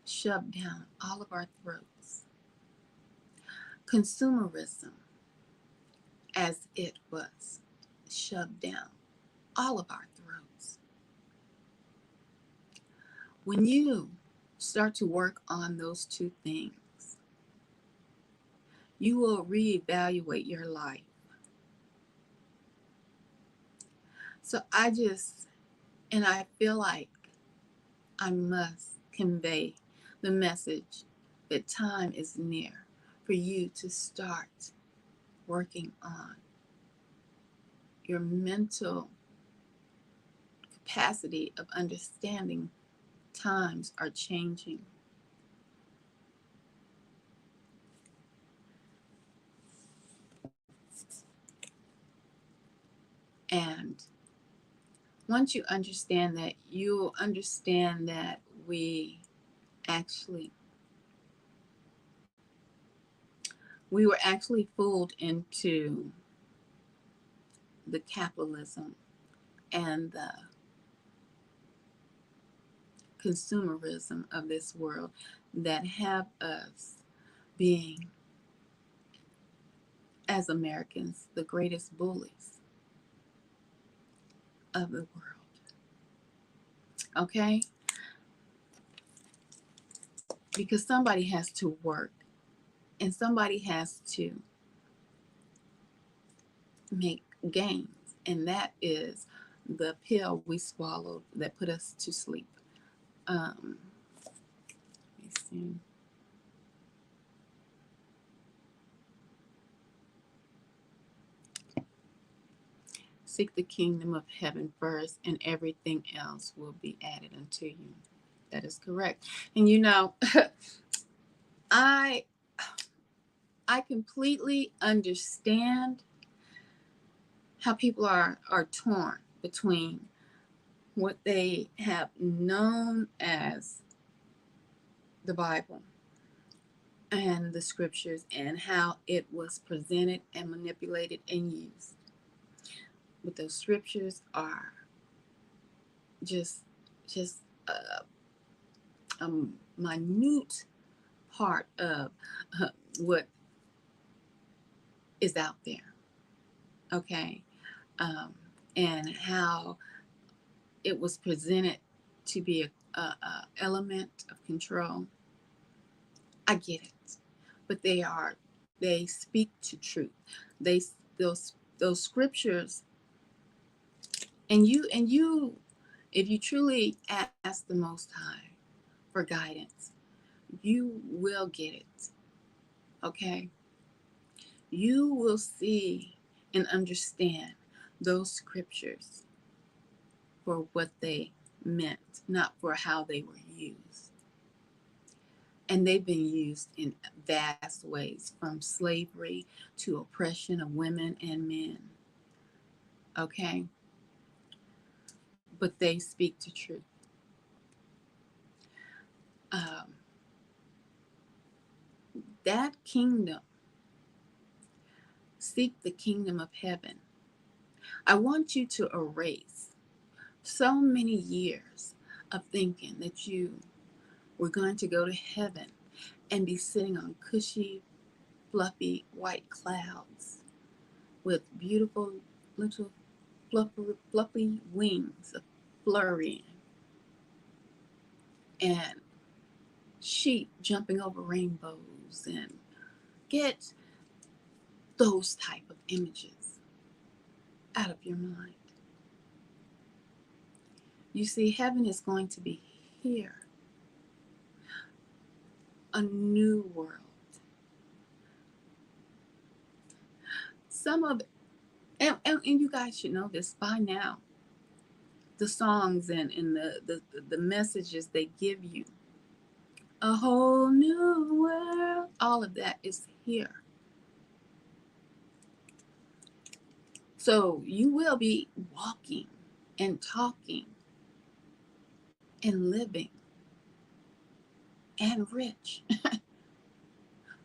shoved down all of our throats. Consumerism as it was shoved down all of our throats. When you start to work on those two things, you will reevaluate your life. So and I feel like I must convey the message that time is near for you to start working on your mental capacity of understanding times are changing. And once you understand that, you'll understand that we actually We were actually fooled into the capitalism and the consumerism of this world that have us being, as Americans, the greatest bullies of the world. Okay? Because somebody has to work and somebody has to make gains. And that is the pill we swallowed that put us to sleep. Let me see. Seek the kingdom of heaven first, and everything else will be added unto you. That is correct. And you know, I I completely understand how people are torn between what they have known as the Bible and the scriptures and how it was presented and manipulated and used. But those scriptures are just just a, a minute part of what is out there. Okay. um, and how it was presented to be a element of control. I get it, but they speak to truth. They those scriptures, and you, if you truly ask the Most High for guidance, you will get it. Okay, you will see and understand those scriptures for what they meant, not for how they were used. And they've been used in vast ways, from slavery to oppression of women and men. Okay? But they speak to truth. Um, that kingdom, seek the kingdom of heaven. I want you to erase so many years of thinking that you were going to go to heaven and be sitting on cushy, fluffy white clouds with beautiful little fluffy wings of flurry and sheep jumping over rainbows, and get those type of images out of your mind. You see, heaven is going to be here, a new world. Some of, and you guys should know this by now, the songs and the messages they give you, a whole new world, all of that is here. So you will be walking and talking and living and rich.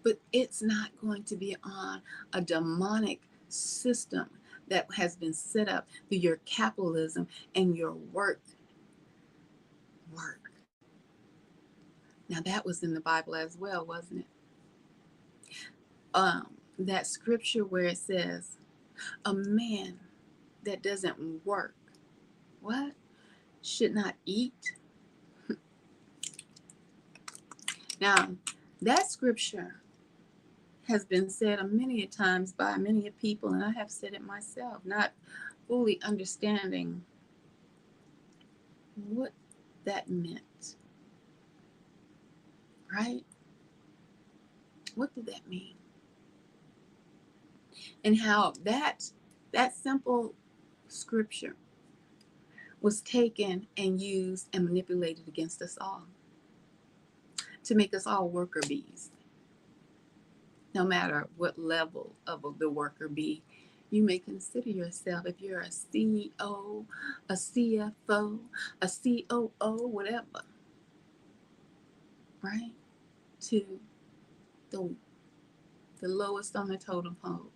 But it's not going to be on a demonic system that has been set up through your capitalism and your work. Now that was in the Bible as well, wasn't it? That scripture where it says, a man that doesn't work, what? Should not eat. Now, that scripture has been said many times by many people, and I have said it myself, not fully understanding what that meant, right? What did that mean? And how that simple scripture was taken and used and manipulated against us all to make us all worker bees, no matter what level of the worker bee you may consider yourself. If you're a CEO, a CFO, a COO, whatever, right? To the the lowest on the totem pole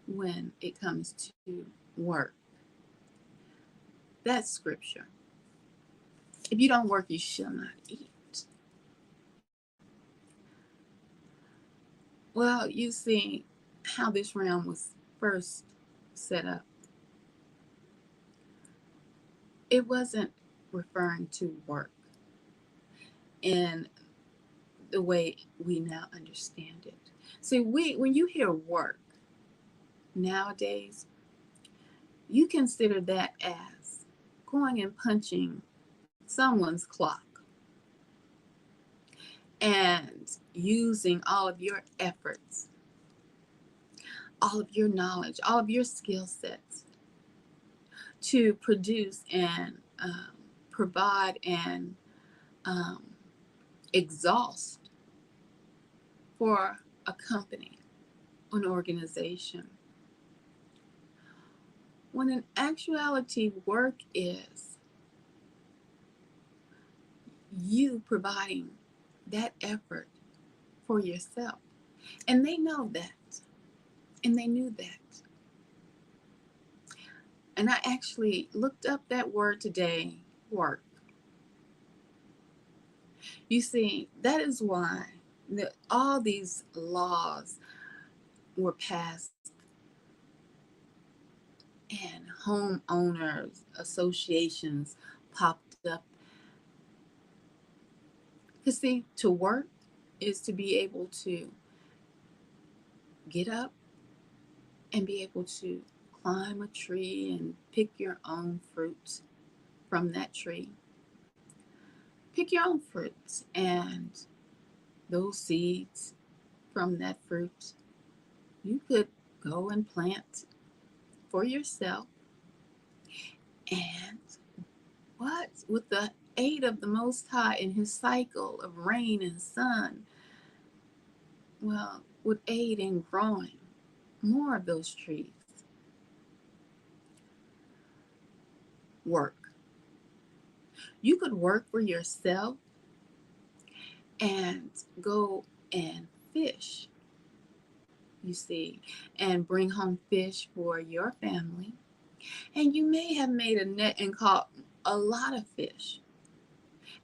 when it comes to work. That's scripture. If you don't work, you shall not eat. Well, you see how this realm was first set up. It wasn't referring to work in the way we now understand it. See, when you hear work nowadays, you consider that as going and punching someone's clock and using all of your efforts, all of your knowledge, all of your skill sets to produce and provide and um, exhaust for a company, an organization. When in actuality, work is you providing that effort for yourself. And they know that. And they knew that. And I actually looked up that word today, work. You see, that is why all these laws were passed and homeowners associations popped up. Because see, to work is to be able to get up and be able to climb a tree and pick your own fruit from that tree. Pick your own fruits and those seeds from that fruit you could go and plant for yourself. And what? With the aid of the Most High in his cycle of rain and sun, well, would aid in growing more of those trees. Work. You could work for yourself and go and fish, you see, and bring home fish for your family. And you may have made a net and caught a lot of fish.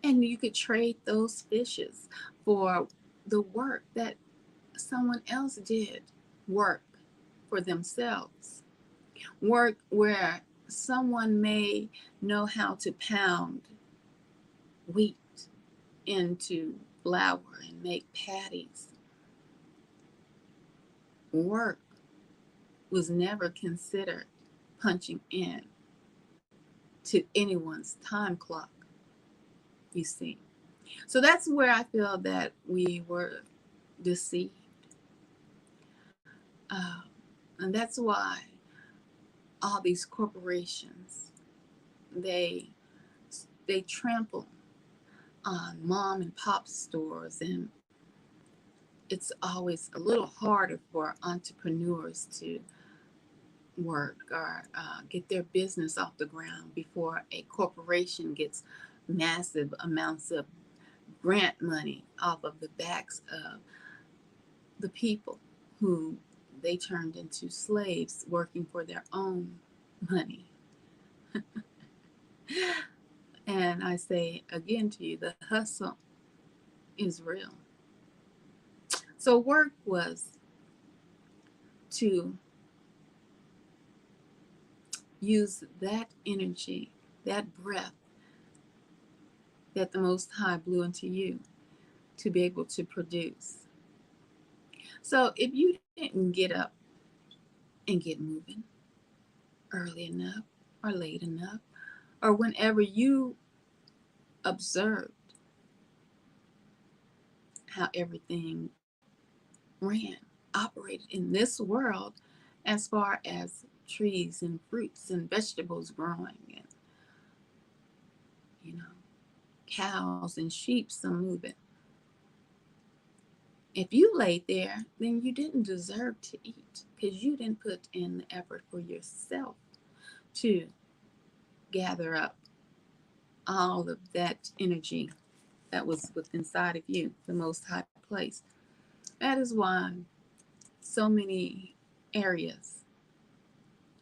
And you could trade those fishes for the work that someone else did, work for themselves. Work where someone may know how to pound wheat into flour and make patties. Work was never considered punching in to anyone's time clock, you see. So that's where I feel that we were deceived. Uh, and that's why all these corporations, they trample on mom and pop stores, and it's always a little harder for entrepreneurs to work or get their business off the ground before a corporation gets massive amounts of grant money off of the backs of the people who they turned into slaves working for their own money. And I say again to you, the hustle is real. So work was to use that energy, that breath that the Most High blew into you to be able to produce. So if you didn't get up and get moving early enough or late enough, or whenever you observed how everything ran, operated in this world as far as trees and fruits and vegetables growing and, you know, cows and sheep some moving. If you laid there, then you didn't deserve to eat because you didn't put in the effort for yourself to gather up all of that energy that was within inside of you, the Most High place. That is why so many areas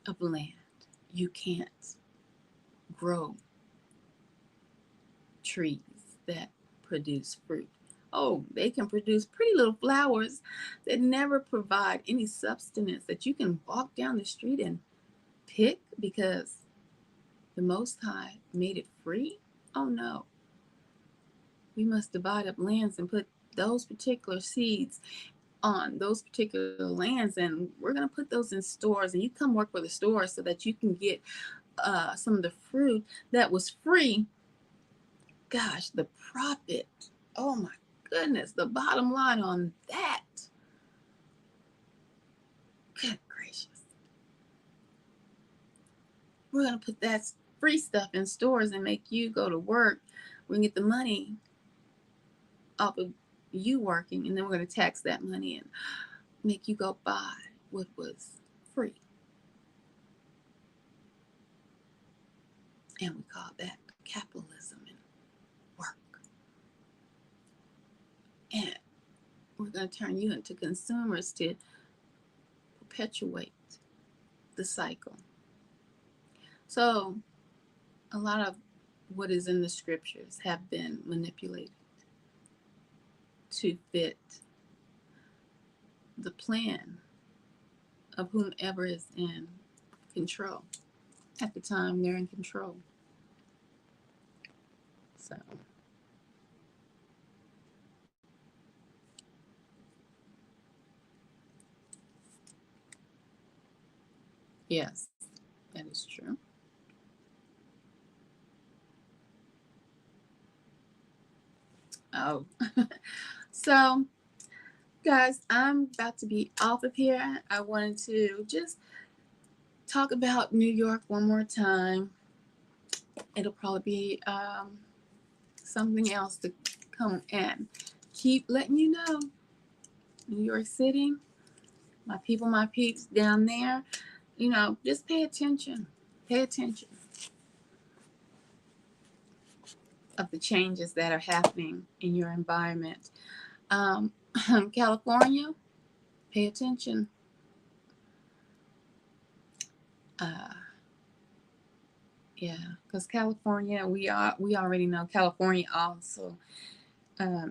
of land you can't grow trees that produce fruit. Oh, they can produce pretty little flowers that never provide any substance that you can walk down the street and pick because the Most High made it free? Oh no. We must divide up lands and put those particular seeds on those particular lands, and we're going to put those in stores, and you come work for the store so that you can get some of the fruit that was free. Gosh, the profit. Oh my goodness, the bottom line on that. Good gracious. We're going to put that free stuff in stores and make you go to work. We can get the money off of you working, and then we're going to tax that money and make you go buy what was free. And we call that capitalism and work. And we're going to turn you into consumers to perpetuate the cycle. So a lot of what is in the scriptures have been manipulated to fit the plan of whomever is in control. At the time, they're in control. So, yes, that is true. Oh, so guys, I'm about to be off of here. I wanted to just talk about New York one more time. It'll probably be something else to come and keep letting you know. New York City, my people, my peeps down there, just pay attention. Pay attention of the changes that are happening in your environment. Um, California, pay attention. Uh, yeah, because California, we already know California also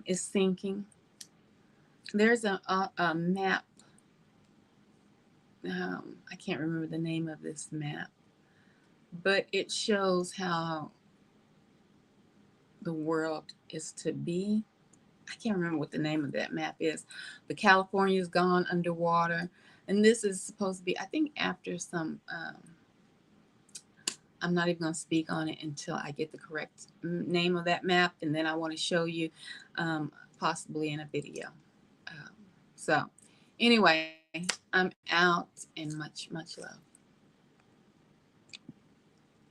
is sinking. There's a map. I can't remember the name of this map, but it shows how the world is to be. I can't remember what the name of that map is, but California's gone underwater, and this is supposed to be, I think, after some. I'm not even going to speak on it until I get the correct name of that map, and then I want to show you, possibly in a video. So, anyway, I'm out, and much, much love.